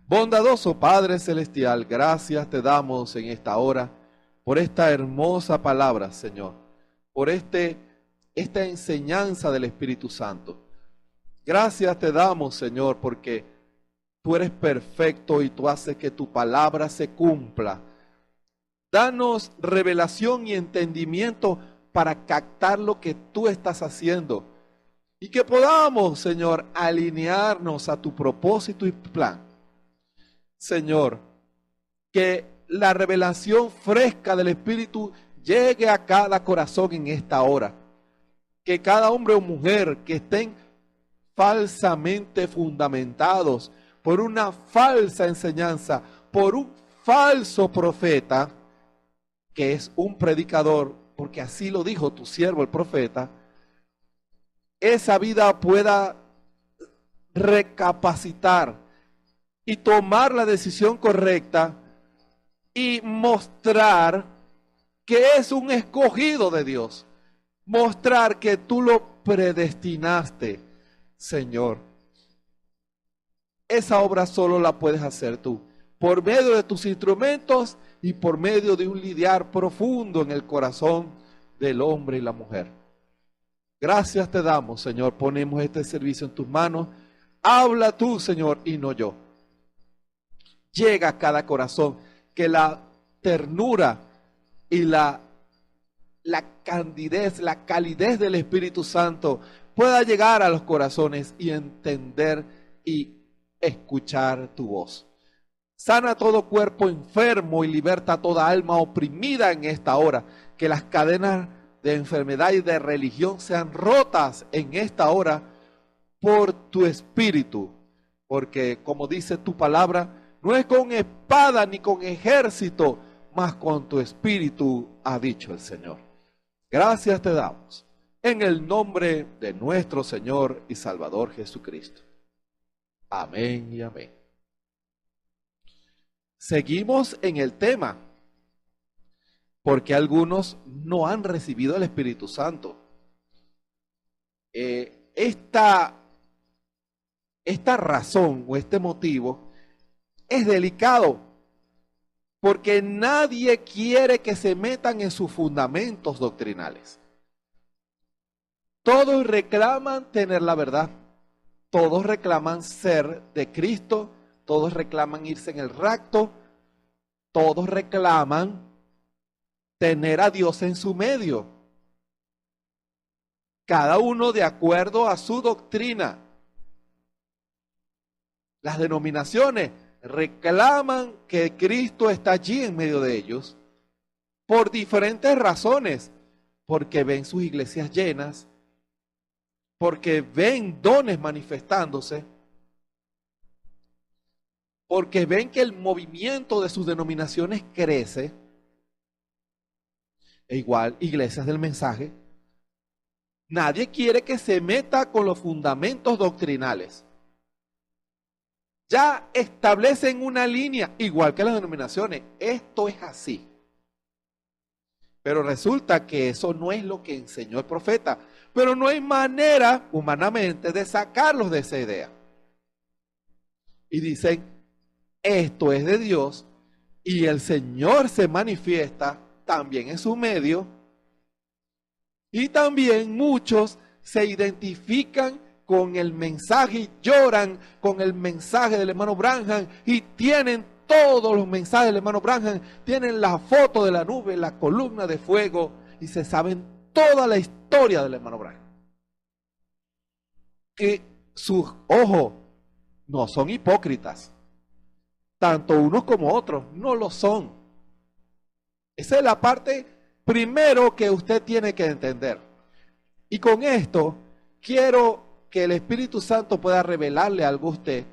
Bondadoso Padre Celestial, gracias te damos en esta hora por esta hermosa palabra, Señor, por esta enseñanza del Espíritu Santo. Gracias te damos, Señor, porque tú eres perfecto y tú haces que tu palabra se cumpla. Danos revelación y entendimiento para captar lo que tú estás haciendo y que podamos, Señor, alinearnos a tu propósito y plan. Señor, que la revelación fresca del Espíritu llegue a cada corazón en esta hora. Que cada hombre o mujer que estén falsamente fundamentados por una falsa enseñanza, por un falso profeta, que es un predicador, porque así lo dijo tu siervo el profeta, esa vida pueda recapacitar y tomar la decisión correcta y mostrar que es un escogido de Dios. Mostrar que tú lo predestinaste, Señor. Esa obra solo la puedes hacer tú, por medio de tus instrumentos y por medio de un lidiar profundo en el corazón del hombre y la mujer. Gracias te damos, Señor. Ponemos este servicio en tus manos. Habla tú, Señor, y no yo. Llega a cada corazón, que la ternura y la candidez, la calidez del Espíritu Santo pueda llegar a los corazones y entender y escuchar tu voz. Sana todo cuerpo enfermo y liberta toda alma oprimida en esta hora. Que las cadenas de enfermedad y de religión sean rotas en esta hora por tu Espíritu. Porque como dice tu palabra, no es con espada ni con ejército, mas con tu Espíritu, ha dicho el Señor. Gracias te damos, en el nombre de nuestro Señor y Salvador Jesucristo. Amén y amén. Seguimos en el tema, porque algunos no han recibido el Espíritu Santo. Esta razón o este motivo es delicado, porque nadie quiere que se metan en sus fundamentos doctrinales. Todos reclaman tener la verdad, todos reclaman ser de Cristo, todos reclaman irse en el rapto, todos reclaman tener a Dios en su medio. Cada uno de acuerdo a su doctrina. Las denominaciones reclaman que Cristo está allí en medio de ellos por diferentes razones, porque ven sus iglesias llenas, porque ven dones manifestándose, porque ven que el movimiento de sus denominaciones crece. E igual, iglesias del mensaje. Nadie quiere que se meta con los fundamentos doctrinales. Ya establecen una línea, igual que las denominaciones. Esto es así. Pero resulta que eso no es lo que enseñó el profeta. Pero no hay manera, humanamente, de sacarlos de esa idea. Y dicen, esto es de Dios, y el Señor se manifiesta también en su medio. Y también muchos se identifican con el mensaje y lloran con el mensaje del hermano Branham y tienen todos los mensajes del hermano Branham, tienen la foto de la nube, la columna de fuego y se saben toda la historia del hermano Branham. Que sus ojos no son hipócritas, tanto unos como otros, no lo son. Esa es la parte primero que usted tiene que entender. Y con esto quiero que el Espíritu Santo pueda revelarle algo a usted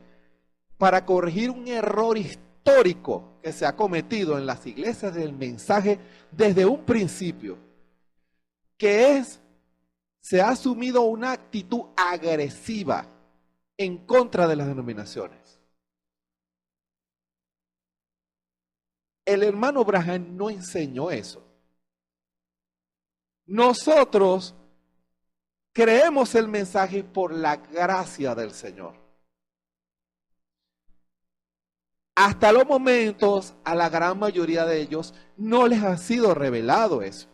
para corregir un error histórico que se ha cometido en las iglesias del mensaje desde un principio, que se ha asumido una actitud agresiva en contra de las denominaciones. El hermano Branham no enseñó eso. Nosotros creemos el mensaje por la gracia del Señor. Hasta los momentos, a la gran mayoría de ellos, no les ha sido revelado eso.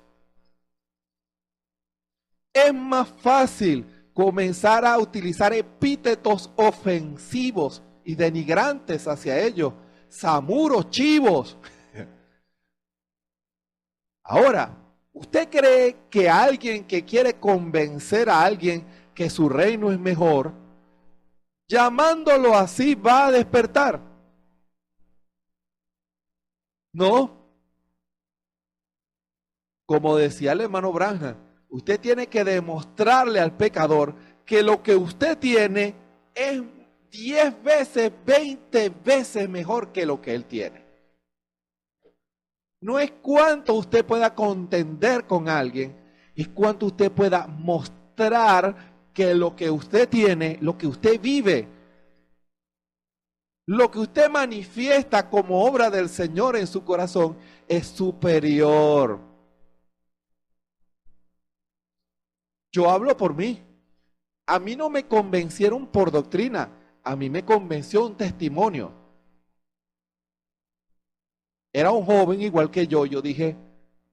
Es más fácil comenzar a utilizar epítetos ofensivos y denigrantes hacia ellos. Samuros, chivos. Ahora, ¿usted cree que alguien que quiere convencer a alguien que su reino es mejor, llamándolo así va a despertar? No. Como decía el hermano Branham, usted tiene que demostrarle al pecador que lo que usted tiene es 10 veces, 20 veces mejor que lo que él tiene. No es cuánto usted pueda contender con alguien, es cuánto usted pueda mostrar que lo que usted tiene, lo que usted vive, lo que usted manifiesta como obra del Señor en su corazón es superior. Yo hablo por mí. A mí no me convencieron por doctrina, a mí me convenció un testimonio. Era un joven igual que yo dije,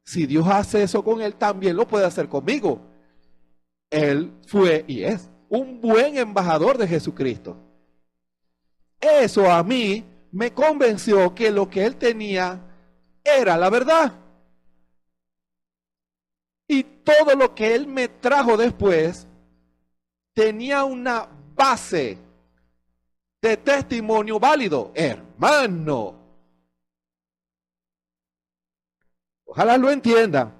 si Dios hace eso con él, también lo puede hacer conmigo. Él fue y es un buen embajador de Jesucristo. Eso a mí me convenció que lo que él tenía era la verdad. Y todo lo que él me trajo después tenía una base de testimonio válido. Hermano, ojalá lo entienda.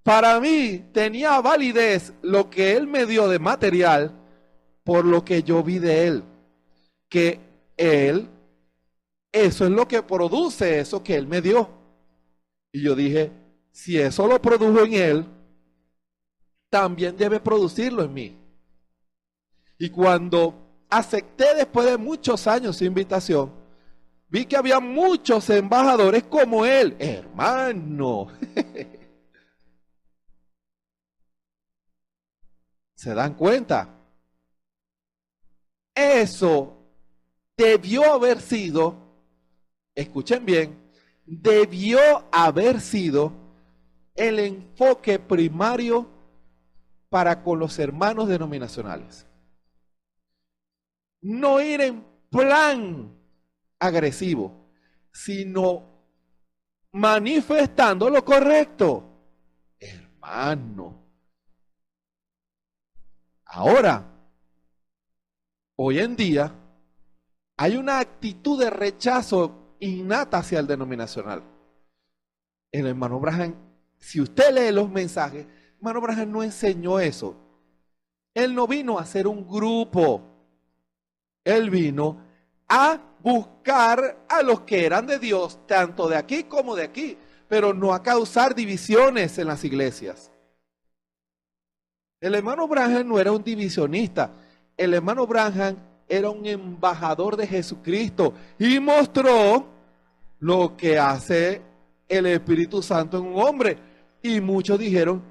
Para mí tenía validez lo que él me dio de material por lo que yo vi de él. Que él, eso es lo que produce eso que él me dio. Y yo dije, si eso lo produjo en él, también debe producirlo en mí. Y cuando acepté después de muchos años su invitación, vi que había muchos embajadores como él. Hermano. ¿Se dan cuenta? Eso debió haber sido, escuchen bien, debió haber sido el enfoque primario para con los hermanos denominacionales. No ir en plan agresivo, sino manifestando lo correcto. Hermano. Ahora, hoy en día, hay una actitud de rechazo innata hacia el denominacional. El hermano Branham, si usted lee los mensajes, el hermano Branham no enseñó eso. Él no vino a hacer un grupo. Él vino a buscar a los que eran de Dios, tanto de aquí como de aquí, pero no a causar divisiones en las iglesias. El hermano Branham no era un divisionista, el hermano Branham era un embajador de Jesucristo y mostró lo que hace el Espíritu Santo en un hombre. Y muchos dijeron,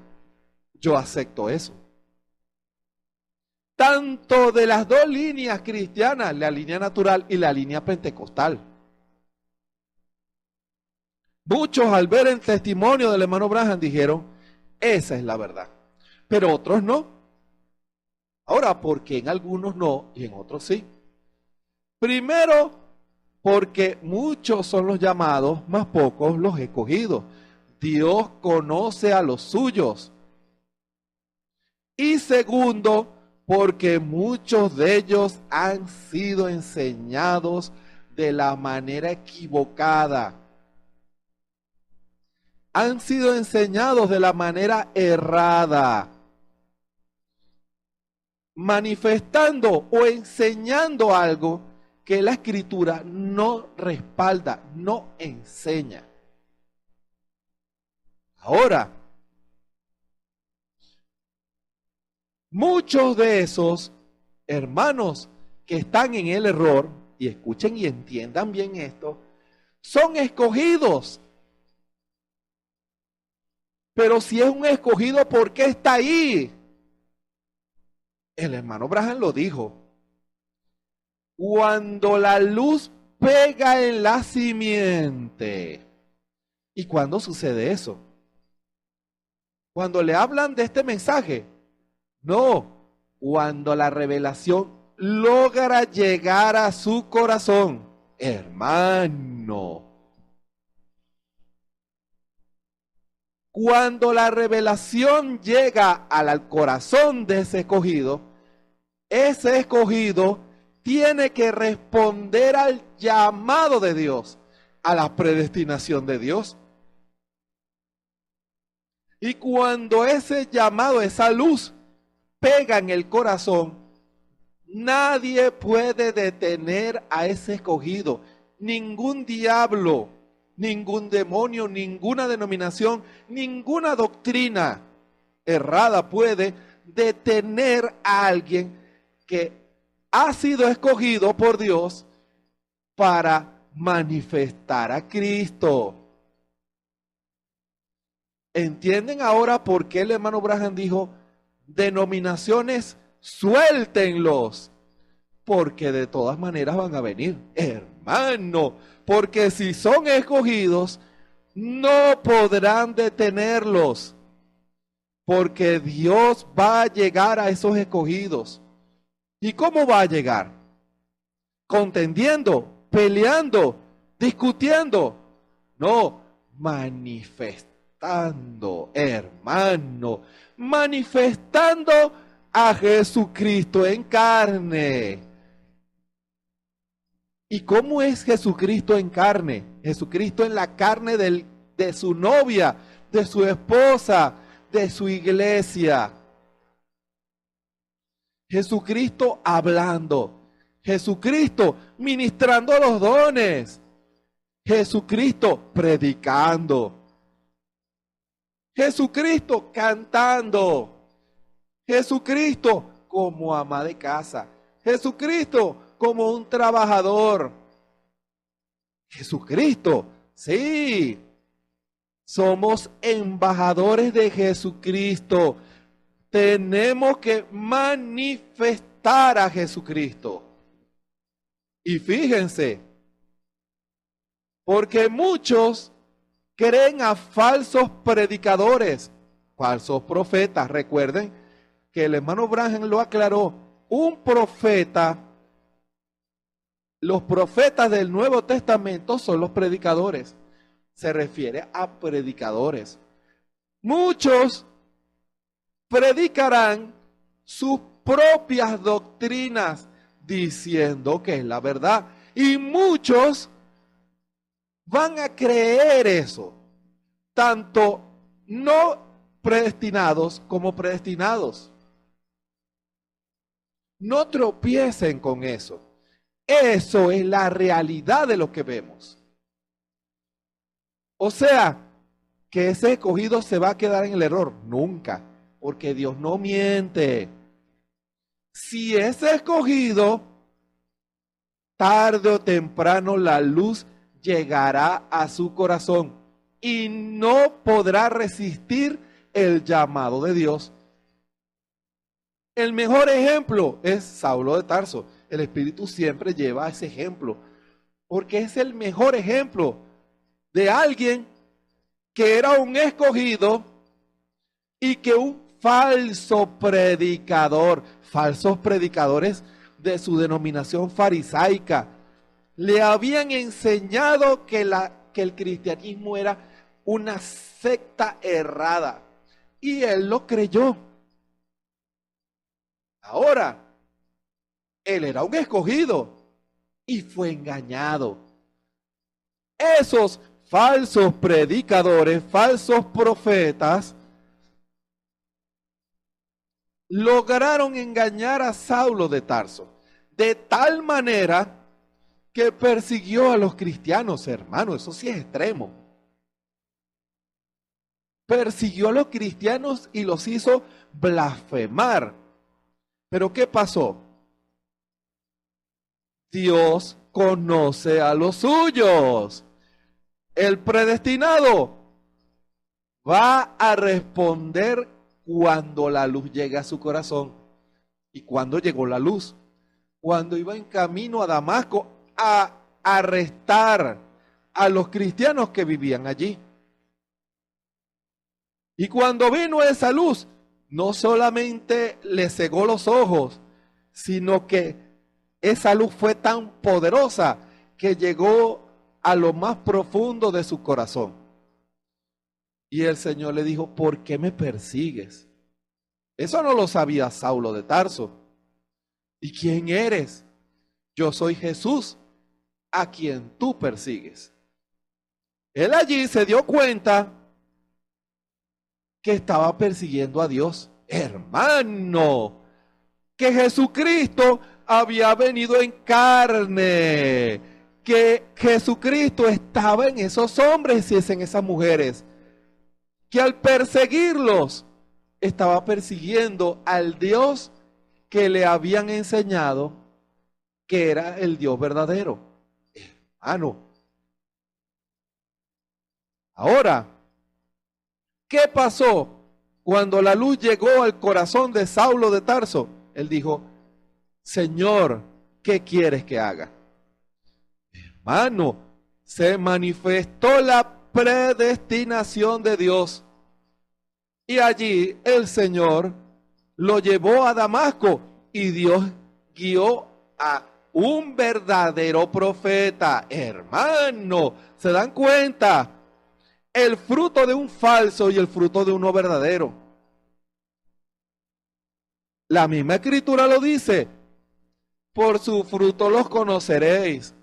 yo acepto eso. Tanto de las dos líneas cristianas, la línea natural y la línea pentecostal. Muchos al ver el testimonio del hermano Branham dijeron, esa es la verdad. Pero otros no. Ahora, ¿por qué en algunos no y en otros sí? Primero, porque muchos son los llamados, más pocos los escogidos. Dios conoce a los suyos. Y segundo, porque muchos de ellos han sido enseñados de la manera equivocada. Han sido enseñados de la manera errada, manifestando o enseñando algo que la Escritura no respalda, no enseña. Ahora, muchos de esos hermanos que están en el error, y escuchen y entiendan bien esto, son escogidos. Pero si es un escogido, ¿por qué está ahí? El hermano Branham lo dijo. Cuando la luz pega en la simiente. ¿Y cuándo sucede eso? Cuando le hablan de este mensaje. No, cuando la revelación logra llegar a su corazón. Hermano. Cuando la revelación llega al corazón de ese escogido tiene que responder al llamado de Dios, a la predestinación de Dios. Y cuando ese llamado, esa luz, pega en el corazón, nadie puede detener a ese escogido, ningún diablo, ningún demonio, ninguna denominación, ninguna doctrina errada puede detener a alguien que ha sido escogido por Dios para manifestar a Cristo. ¿Entienden ahora por qué el hermano Branham dijo, denominaciones, suéltenlos? Porque de todas maneras van a venir, hermano, porque si son escogidos, no podrán detenerlos, porque Dios va a llegar a esos escogidos. ¿Y cómo va a llegar? Contendiendo, peleando, discutiendo. No, manifestando, hermano, manifestando a Jesucristo en carne. ¿Y cómo es Jesucristo en carne? Jesucristo en la carne de su novia, de su esposa, de su iglesia. Jesucristo hablando. Jesucristo ministrando los dones. Jesucristo predicando. Jesucristo cantando. Jesucristo como ama de casa. Jesucristo como un trabajador. Jesucristo, sí. Somos embajadores de Jesucristo. Tenemos que manifestar a Jesucristo. Y fíjense, porque muchos creen a falsos predicadores, falsos profetas. Recuerden que el hermano Branham lo aclaró. Un profeta, los profetas del Nuevo Testamento son los predicadores. Se refiere a predicadores. Muchos predicarán sus propias doctrinas diciendo que es la verdad. Y muchos van a creer eso, tanto no predestinados como predestinados. No tropiecen con eso. Eso es la realidad de lo que vemos. O sea, que ese escogido se va a quedar en el error. Nunca, porque Dios no miente. Si ese escogido, tarde o temprano la luz llegará a su corazón y no podrá resistir el llamado de Dios. El mejor ejemplo es Saulo de Tarso. El Espíritu siempre lleva ese ejemplo, porque es el mejor ejemplo de alguien que era un escogido y que un falsos predicadores de su denominación farisaica, le habían enseñado que el cristianismo era una secta errada y él lo creyó. Ahora, él era un escogido y fue engañado. Esos falsos predicadores, falsos profetas, lograron engañar a Saulo de Tarso de tal manera que persiguió a los cristianos, hermano. Eso sí es extremo. Persiguió a los cristianos y los hizo blasfemar. Pero ¿qué pasó? Dios conoce a los suyos. El predestinado va a responder cuando la luz llegue a su corazón. ¿Y cuándo llegó la luz? Cuando iba en camino a Damasco a arrestar a los cristianos que vivían allí. Y cuando vino esa luz, no solamente le cegó los ojos, sino que esa luz fue tan poderosa que llegó a lo más profundo de su corazón. Y el Señor le dijo, ¿por qué me persigues? Eso no lo sabía Saulo de Tarso. ¿Y quién eres? Yo soy Jesús, a quien tú persigues. Él allí se dio cuenta que estaba persiguiendo a Dios. Hermano, que Jesucristo había venido en carne, que Jesucristo estaba en esos hombres y en esas mujeres, que al perseguirlos estaba persiguiendo al Dios que le habían enseñado que era el Dios verdadero. Hermano, ahora, ¿qué pasó cuando la luz llegó al corazón de Saulo de Tarso? Él dijo, Señor, ¿qué quieres que haga? Hermano, se manifestó la predestinación de Dios. Y allí el Señor lo llevó a Damasco y Dios guió a un verdadero profeta. Hermano, ¿se dan cuenta? El fruto de un falso y el fruto de uno verdadero. La misma escritura lo dice. Por su fruto los conoceréis.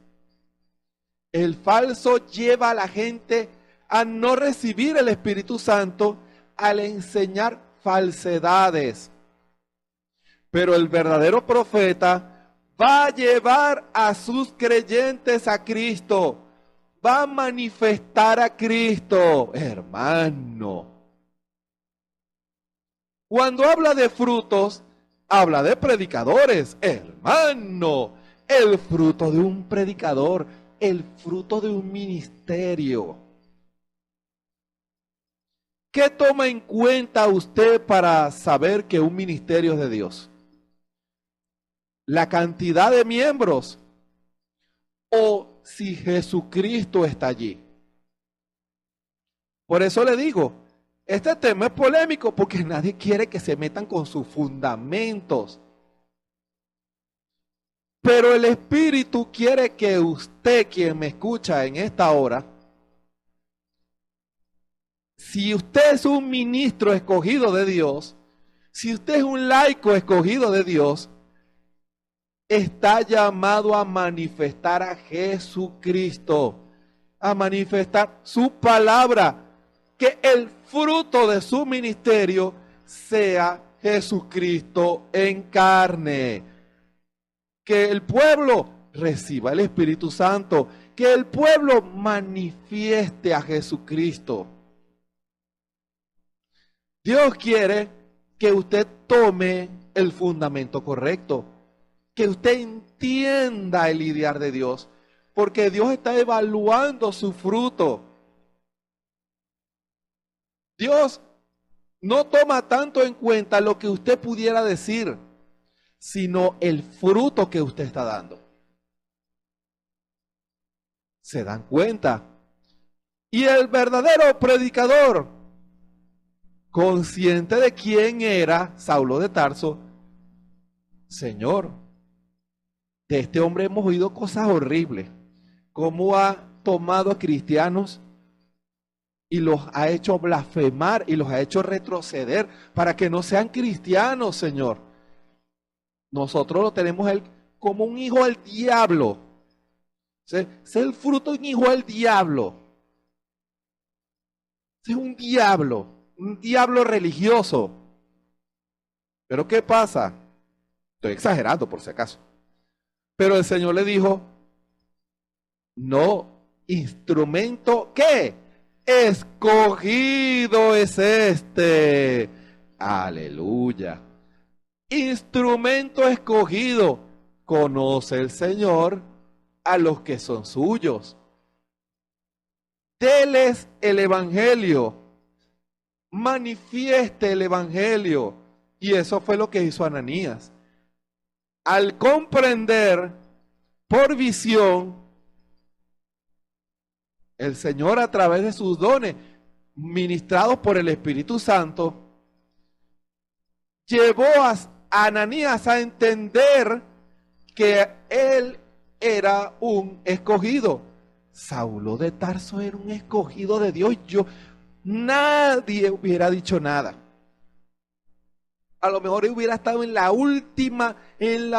El falso lleva a la gente a no recibir el Espíritu Santo al enseñar falsedades. Pero el verdadero profeta va a llevar a sus creyentes a Cristo. Va a manifestar a Cristo, hermano. Cuando habla de frutos, habla de predicadores, hermano. El fruto de un predicador, el fruto de un ministerio. ¿Qué toma en cuenta usted para saber que un ministerio es de Dios? ¿La cantidad de miembros? ¿O si Jesucristo está allí? Por eso le digo, este tema es polémico porque nadie quiere que se metan con sus fundamentos. Pero el Espíritu quiere que usted, quien me escucha en esta hora, si usted es un ministro escogido de Dios, si usted es un laico escogido de Dios, está llamado a manifestar a Jesucristo, a manifestar su palabra, que el fruto de su ministerio sea Jesucristo en carne. Que el pueblo reciba el Espíritu Santo, que el pueblo manifieste a Jesucristo. Dios quiere que usted tome el fundamento correcto, que usted entienda el lidiar de Dios, porque Dios está evaluando su fruto. Dios no toma tanto en cuenta lo que usted pudiera decir, sino el fruto que usted está dando. ¿Se dan cuenta? Y el verdadero predicador, consciente de quién era Saulo de Tarso, Señor, de este hombre hemos oído cosas horribles, cómo ha tomado a cristianos y los ha hecho blasfemar y los ha hecho retroceder para que no sean cristianos, Señor. Nosotros lo tenemos como un hijo del diablo. Es el fruto de un hijo del diablo. Es un diablo religioso. Pero ¿qué pasa? Estoy exagerando por si acaso. Pero el Señor le dijo, no, instrumento, ¿qué? Escogido es este. Aleluya. Instrumento escogido. Conoce el Señor a los que son suyos. Deles el evangelio. Manifieste el evangelio. Y eso fue lo que hizo Ananías. Al comprender por visión, el Señor a través de sus dones, ministrados por el Espíritu Santo, llevó a Ananías a entender que él era un escogido. Saulo de Tarso era un escogido de Dios. Nadie hubiera dicho nada. A lo mejor hubiera estado en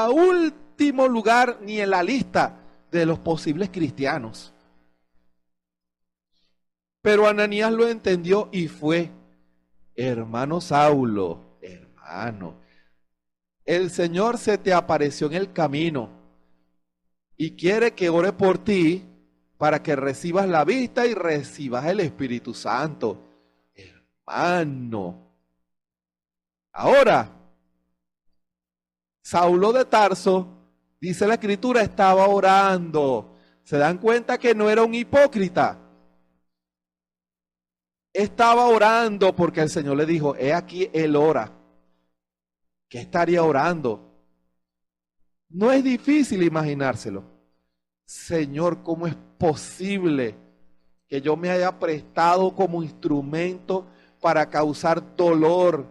último lugar, ni en la lista de los posibles cristianos. Pero Ananías lo entendió y fue, hermano Saulo, hermano, el Señor se te apareció en el camino y quiere que ore por ti para que recibas la vista y recibas el Espíritu Santo. Hermano. Ahora, Saulo de Tarso, dice la Escritura, estaba orando. ¿Se dan cuenta que no era un hipócrita? Estaba orando porque el Señor le dijo, he aquí, él ora. ¿Qué estaría orando? No es difícil imaginárselo. Señor, ¿cómo es posible que yo me haya prestado como instrumento para causar dolor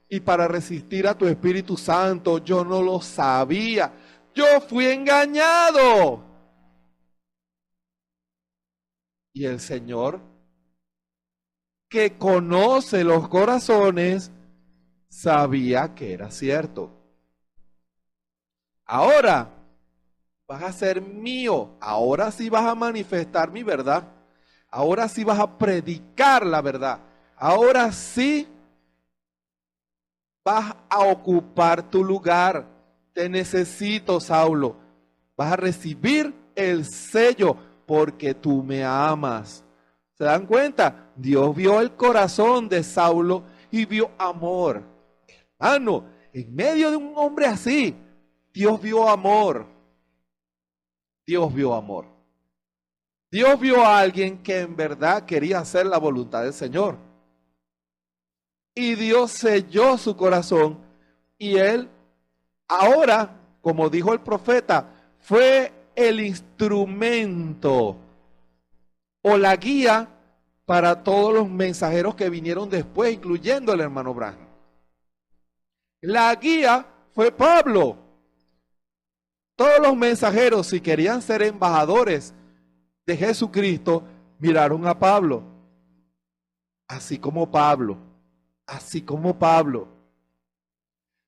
y para resistir a tu Espíritu Santo? Yo no lo sabía. Yo fui engañado. Y el Señor, que conoce los corazones, sabía que era cierto. Ahora vas a ser mío. Ahora sí vas a manifestar mi verdad. Ahora sí vas a predicar la verdad. Ahora sí vas a ocupar tu lugar. Te necesito, Saulo. Vas a recibir el sello porque tú me amas. ¿Se dan cuenta? Dios vio el corazón de Saulo y vio amor. Hermano, en medio de un hombre así, Dios vio amor. Dios vio amor. Dios vio a alguien que en verdad quería hacer la voluntad del Señor. Y Dios selló su corazón y él ahora, como dijo el profeta, fue el instrumento o la guía para todos los mensajeros que vinieron después, incluyendo el hermano Branham. La guía fue Pablo. Todos los mensajeros, si querían ser embajadores de Jesucristo, miraron a Pablo. Así como Pablo. Así como Pablo.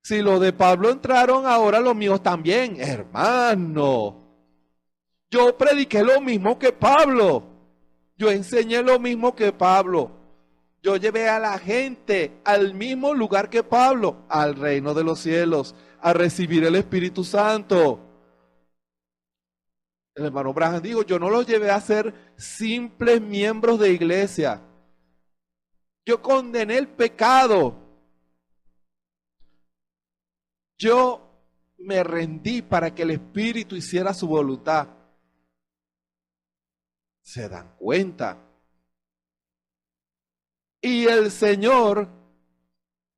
Si los de Pablo entraron, ahora los míos también. Hermano, yo prediqué lo mismo que Pablo. Yo enseñé lo mismo que Pablo. Yo llevé a la gente al mismo lugar que Pablo, al reino de los cielos, a recibir el Espíritu Santo. El hermano Branham dijo, yo no los llevé a ser simples miembros de iglesia. Yo condené el pecado. Yo me rendí para que el Espíritu hiciera su voluntad. ¿Se dan cuenta? Y el Señor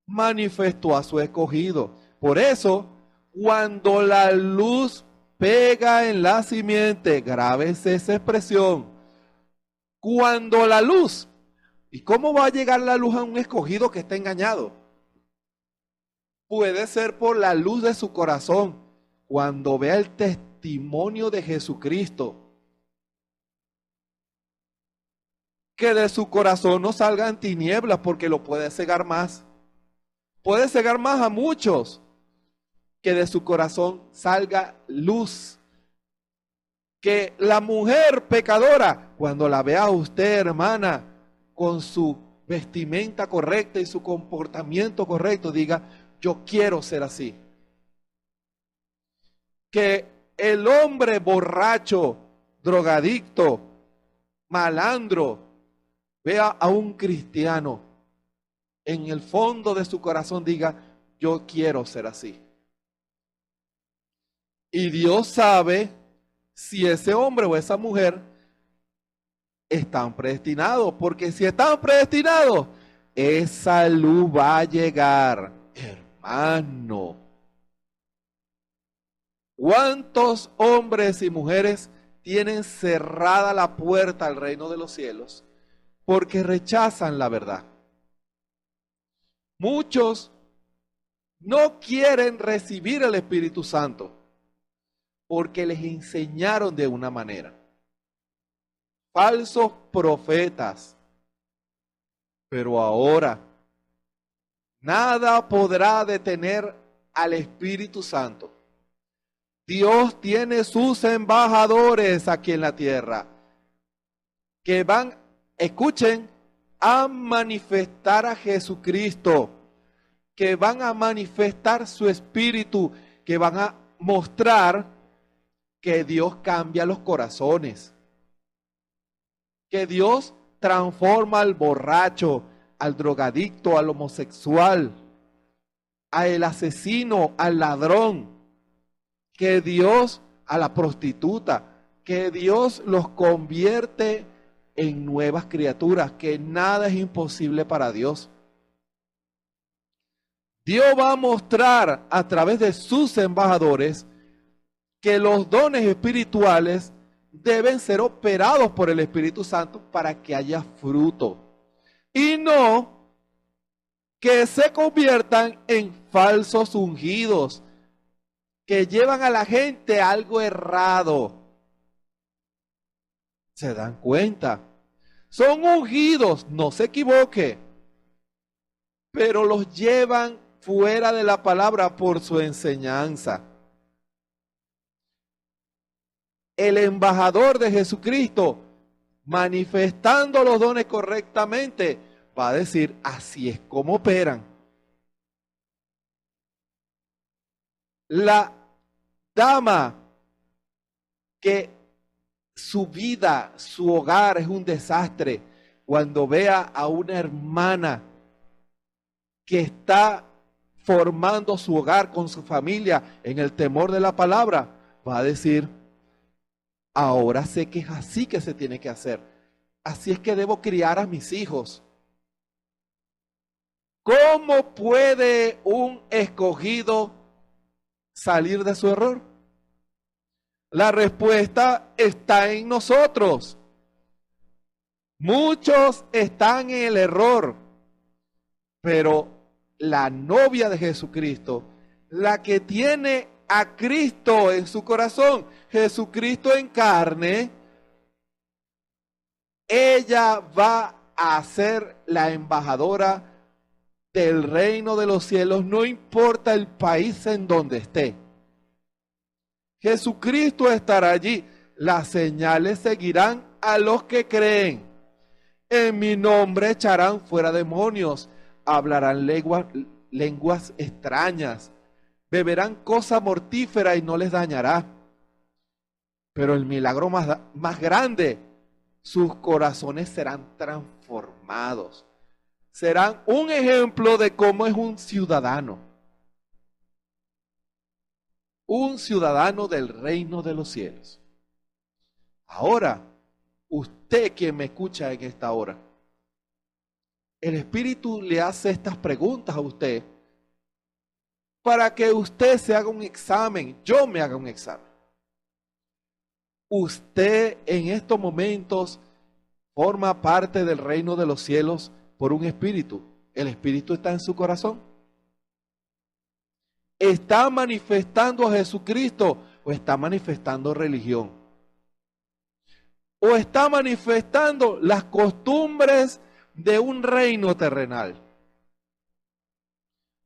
manifestó a su escogido. Por eso, cuando la luz pega en la simiente, grábese esa expresión. Cuando la luz, ¿y cómo va a llegar la luz a un escogido que está engañado? Puede ser por la luz de su corazón, cuando vea el testimonio de Jesucristo. Que de su corazón no salgan tinieblas, porque lo puede cegar más. Puede cegar más a muchos. Que de su corazón salga luz. Que la mujer pecadora, cuando la vea a usted, hermana, con su vestimenta correcta y su comportamiento correcto, diga, yo quiero ser así. Que el hombre borracho, drogadicto, malandro, vea a un cristiano, en el fondo de su corazón diga, yo quiero ser así. Y Dios sabe si ese hombre o esa mujer están predestinados, porque si están predestinados, esa luz va a llegar, hermano. ¿Cuántos hombres y mujeres tienen cerrada la puerta al reino de los cielos porque rechazan la verdad? Muchos no quieren recibir el Espíritu Santo porque les enseñaron de una manera. Falsos profetas. Pero ahora, nada podrá detener al Espíritu Santo. Dios tiene sus embajadores aquí en la tierra que van, escuchen, a manifestar a Jesucristo, que van a manifestar su Espíritu, que van a mostrar que Dios cambia los corazones, que Dios transforma al borracho, al drogadicto, al homosexual, al asesino, al ladrón, que Dios, a la prostituta, que Dios los convierte en nuevas criaturas, que nada es imposible para Dios. Dios va a mostrar a través de sus embajadores que los dones espirituales deben ser operados por el Espíritu Santo para que haya fruto. Y no que se conviertan en falsos ungidos, que llevan a la gente a algo errado. ¿Se dan cuenta? Son ungidos, no se equivoque, pero los llevan fuera de la palabra por su enseñanza. El embajador de Jesucristo, manifestando los dones correctamente, va a decir, así es como operan. La dama que su vida, su hogar es un desastre, cuando vea a una hermana que está formando su hogar con su familia en el temor de la palabra, va a decir, ahora sé que es así que se tiene que hacer. Así es que debo criar a mis hijos. ¿Cómo puede un escogido salir de su error? La respuesta está en nosotros. Muchos están en el error, pero la novia de Jesucristo, la que tiene a Cristo en su corazón, Jesucristo en carne, ella va a ser la embajadora del reino de los cielos, no importa el país en donde esté. Jesucristo estará allí. Las señales seguirán a los que creen. En mi nombre echarán fuera demonios, hablarán lenguas extrañas, beberán cosa mortífera y no les dañará. Pero el milagro más grande, sus corazones serán transformados. Serán un ejemplo de cómo es un ciudadano. Un ciudadano del reino de los cielos. Ahora, usted quien me escucha en esta hora, el Espíritu le hace estas preguntas a usted para que usted se haga un examen, yo me haga un examen. Usted en estos momentos forma parte del reino de los cielos por un espíritu. ¿El espíritu está en su corazón? ¿Está manifestando a Jesucristo o está manifestando religión? ¿O está manifestando las costumbres de un reino terrenal?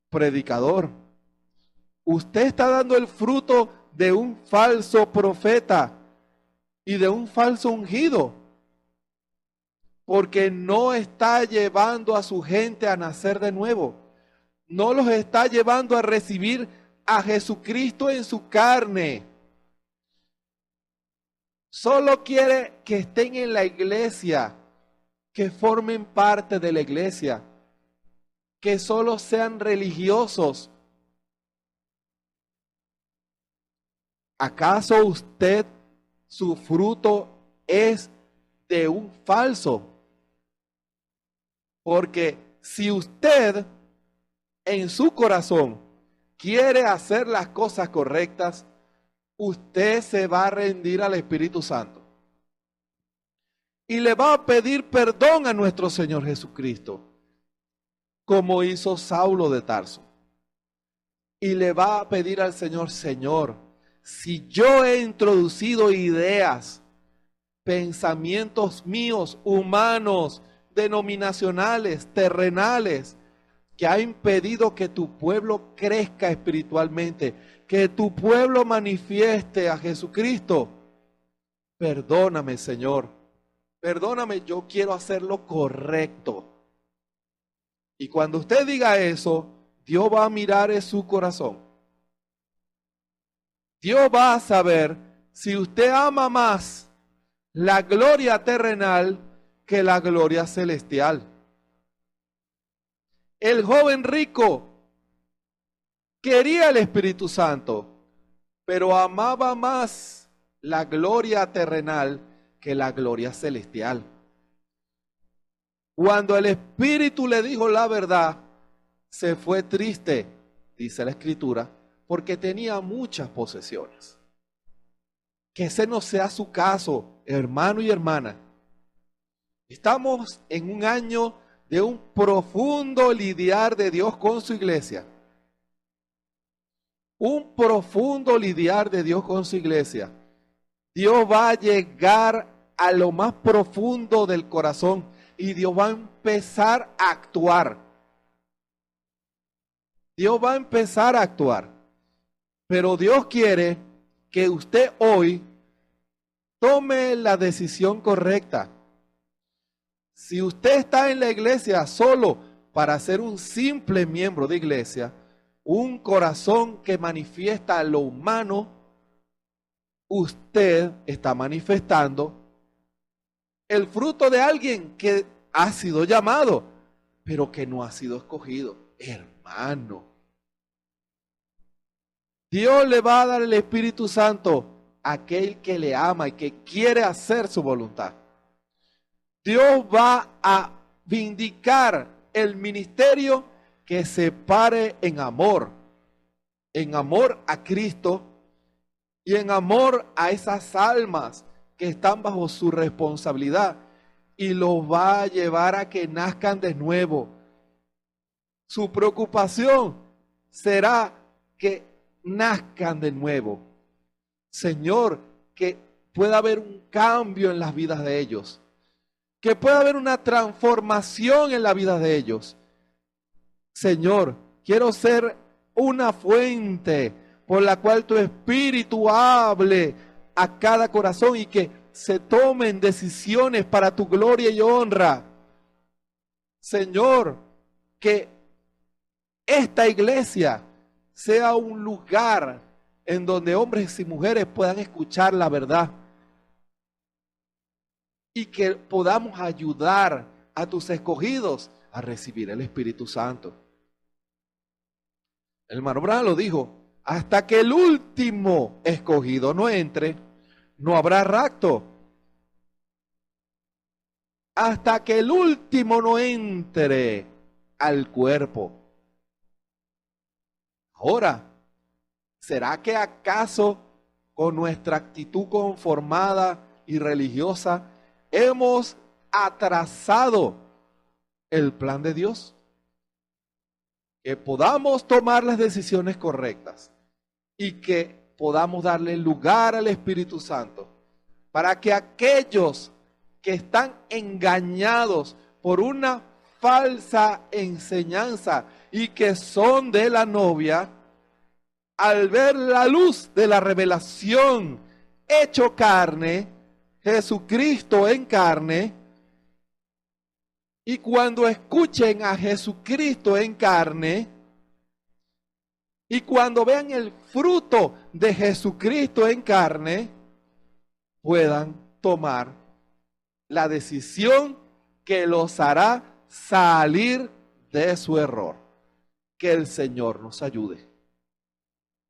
Predicador, usted está dando el fruto de un falso profeta y de un falso ungido, porque no está llevando a su gente a nacer de nuevo, no los está llevando a recibir a Jesucristo en su carne. Solo quiere que estén en la iglesia, que formen parte de la iglesia, que solo sean religiosos. ¿Acaso usted, su fruto es de un falso? Porque si usted en su corazón quiere hacer las cosas correctas, usted se va a rendir al Espíritu Santo y le va a pedir perdón a nuestro Señor Jesucristo, como hizo Saulo de Tarso. Y le va a pedir al Señor: Señor, si yo he introducido ideas, pensamientos míos, humanos, denominacionales, terrenales, que ha impedido que tu pueblo crezca espiritualmente, que tu pueblo manifieste a Jesucristo, perdóname, Señor, perdóname, yo quiero hacer lo correcto. Y cuando usted diga eso, Dios va a mirar en su corazón. Dios va a saber si usted ama más la gloria terrenal que la gloria celestial. El joven rico quería el Espíritu Santo, pero amaba más la gloria terrenal que la gloria celestial. Cuando el Espíritu le dijo la verdad, se fue triste, dice la Escritura, porque tenía muchas posesiones. Que ese no sea su caso, hermano y hermana. Estamos en un año de un profundo lidiar de Dios con su iglesia. Un profundo lidiar de Dios con su iglesia. Dios va a llegar a lo más profundo del corazón y Dios va a empezar a actuar. Dios va a empezar a actuar. Pero Dios quiere que usted hoy tome la decisión correcta. Si usted está en la iglesia solo para ser un simple miembro de iglesia, un corazón que manifiesta lo humano, usted está manifestando el fruto de alguien que ha sido llamado, pero que no ha sido escogido. Hermano, Dios le va a dar el Espíritu Santo a aquel que le ama y que quiere hacer su voluntad. Dios va a vindicar el ministerio que se pare en amor a Cristo y en amor a esas almas que están bajo su responsabilidad, y los va a llevar a que nazcan de nuevo. Su preocupación será que nazcan de nuevo. Señor, que pueda haber un cambio en las vidas de ellos, que pueda haber una transformación en la vida de ellos. Señor, quiero ser una fuente por la cual tu Espíritu hable a cada corazón y que se tomen decisiones para tu gloria y honra. Señor, que esta iglesia sea un lugar en donde hombres y mujeres puedan escuchar la verdad, y que podamos ayudar a tus escogidos a recibir el Espíritu Santo. El hermano Branham lo dijo, hasta que el último escogido no entre, no habrá rapto. Hasta que el último no entre al cuerpo. Ahora, ¿será que acaso con nuestra actitud conformada y religiosa hemos atrasado el plan de Dios? Que podamos tomar las decisiones correctas y que podamos darle lugar al Espíritu Santo para que aquellos que están engañados por una falsa enseñanza y que son de la novia, al ver la luz de la revelación hecho carne, Jesucristo en carne, y cuando escuchen a Jesucristo en carne, y cuando vean el fruto de Jesucristo en carne, puedan tomar la decisión que los hará salir de su error. Que el Señor nos ayude.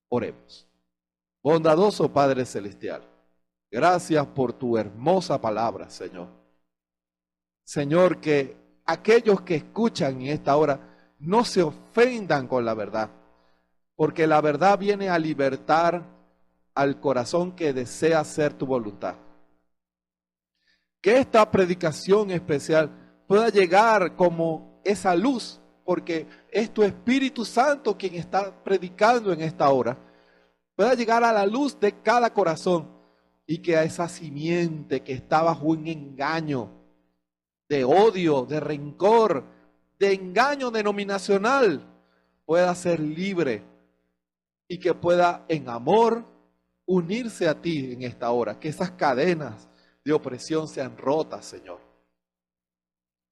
Oremos. Bondadoso Padre Celestial, gracias por tu hermosa palabra, Señor. Señor, que aquellos que escuchan en esta hora no se ofendan con la verdad, porque la verdad viene a libertar al corazón que desea hacer tu voluntad. Que esta predicación especial pueda llegar como esa luz, porque es tu Espíritu Santo quien está predicando en esta hora, pueda llegar a la luz de cada corazón y que a esa simiente que está bajo un engaño de odio, de rencor, de engaño denominacional, pueda ser libre y que pueda en amor unirse a ti en esta hora, que esas cadenas de opresión sean rotas, Señor.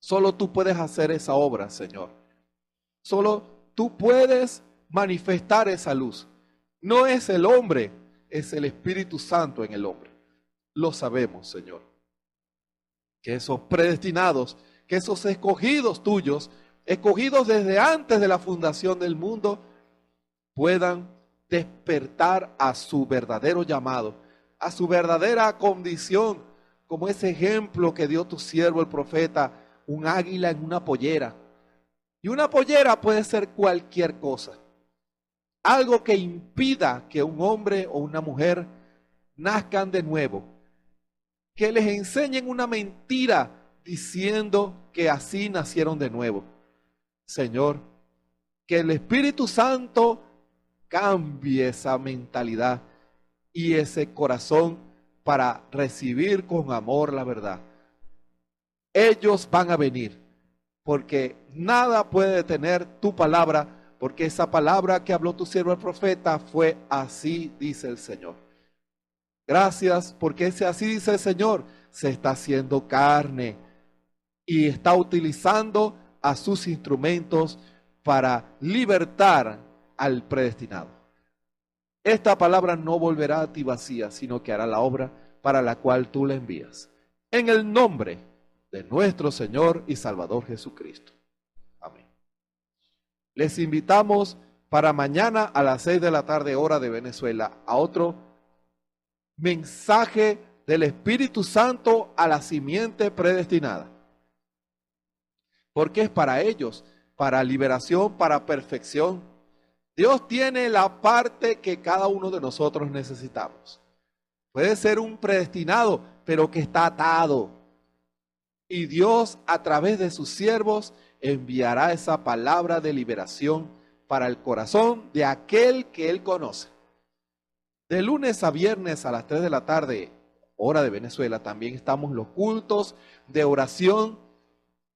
Solo tú puedes hacer esa obra, Señor. Solo tú puedes manifestar esa luz. No es el hombre, es el Espíritu Santo en el hombre. Lo sabemos, Señor. Que esos predestinados, que esos escogidos tuyos, escogidos desde antes de la fundación del mundo, puedan despertar a su verdadero llamado, a su verdadera condición, como ese ejemplo que dio tu siervo el profeta, un águila en una pollera. Y una pollera puede ser cualquier cosa. Algo que impida que un hombre o una mujer nazcan de nuevo. Que les enseñen una mentira diciendo que así nacieron de nuevo. Señor, que el Espíritu Santo cambie esa mentalidad y ese corazón para recibir con amor la verdad. Ellos van a venir, porque nada puede detener tu palabra, porque esa palabra que habló tu siervo el profeta fue así dice el Señor. Gracias, porque ese así dice el Señor se está haciendo carne y está utilizando a sus instrumentos para libertar al predestinado. Esta palabra no volverá a ti vacía, sino que hará la obra para la cual tú la envías. En el nombre de nuestro Señor y Salvador Jesucristo. Amén. Les invitamos para mañana a las 6 de la tarde, hora de Venezuela, a otro mensaje del Espíritu Santo a la simiente predestinada. Porque es para ellos, para liberación, para perfección. Dios tiene la parte que cada uno de nosotros necesitamos. Puede ser un predestinado, pero que está atado. Y Dios, a través de sus siervos, enviará esa palabra de liberación para el corazón de aquel que Él conoce. De lunes a viernes a las 3 de la tarde, hora de Venezuela, también estamos los cultos de oración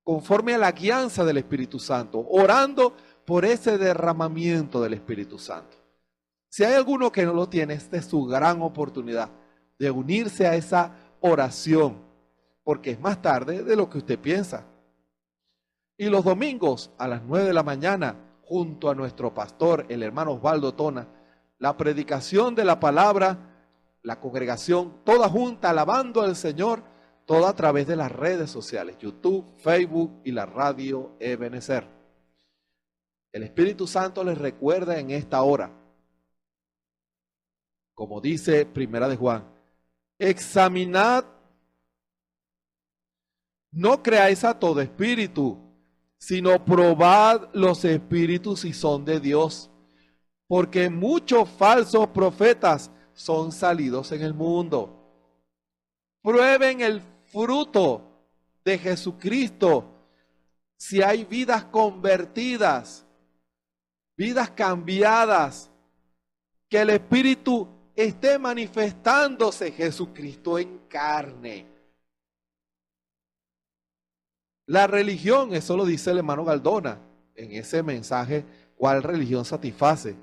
conforme a la guianza del Espíritu Santo, orando por ese derramamiento del Espíritu Santo. Si hay alguno que no lo tiene, esta es su gran oportunidad de unirse a esa oración, porque es más tarde de lo que usted piensa. Y los domingos a las 9 de la mañana, junto a nuestro pastor, el hermano Osvaldo Tona, la predicación de la palabra, la congregación toda junta alabando al Señor todo a través de las redes sociales, YouTube, Facebook y la radio Ebenezer. El Espíritu Santo les recuerda en esta hora, como dice Primera de Juan, examinad, no creáis a todo espíritu, sino probad los espíritus si son de Dios, porque muchos falsos profetas son salidos en el mundo. Prueben el fruto de Jesucristo, si hay vidas convertidas, vidas cambiadas, que el Espíritu esté manifestándose Jesucristo en carne. La religión, eso lo dice el hermano Galdona en ese mensaje, ¿cuál religión satisface?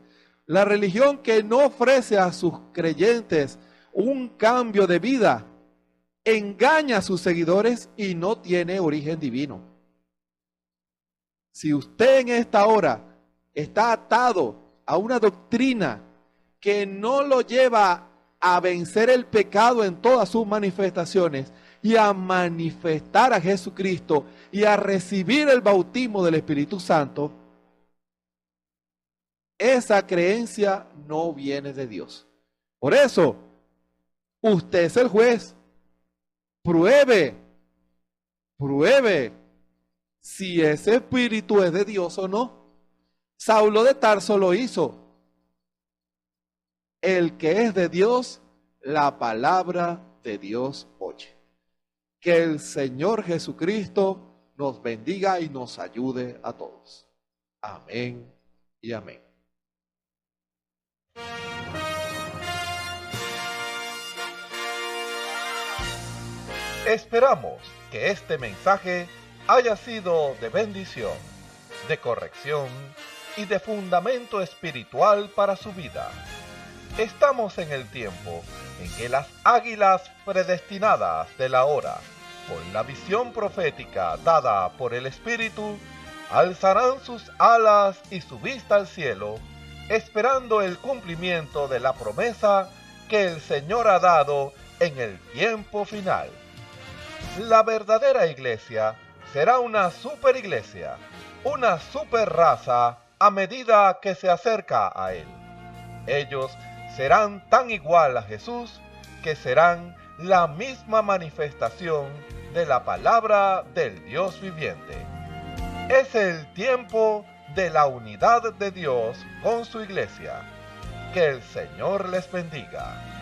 La religión que no ofrece a sus creyentes un cambio de vida, engaña a sus seguidores y no tiene origen divino. Si usted en esta hora está atado a una doctrina que no lo lleva a vencer el pecado en todas sus manifestaciones y a manifestar a Jesucristo y a recibir el bautismo del Espíritu Santo, esa creencia no viene de Dios. Por eso, usted es el juez. Pruebe si ese espíritu es de Dios o no. Saulo de Tarso lo hizo. El que es de Dios, la palabra de Dios oye. Que el Señor Jesucristo nos bendiga y nos ayude a todos. Amén y amén. Esperamos que este mensaje haya sido de bendición, de corrección y de fundamento espiritual para su vida. Estamos en el tiempo en que las águilas predestinadas de la hora, con la visión profética dada por el Espíritu, alzarán sus alas y su vista al cielo, esperando el cumplimiento de la promesa que el Señor ha dado en el tiempo final. La verdadera iglesia será una superiglesia, una superraza a medida que se acerca a Él. Ellos serán tan igual a Jesús que serán la misma manifestación de la palabra del Dios viviente. Es el tiempo de la unidad de Dios con su iglesia. Que el Señor les bendiga.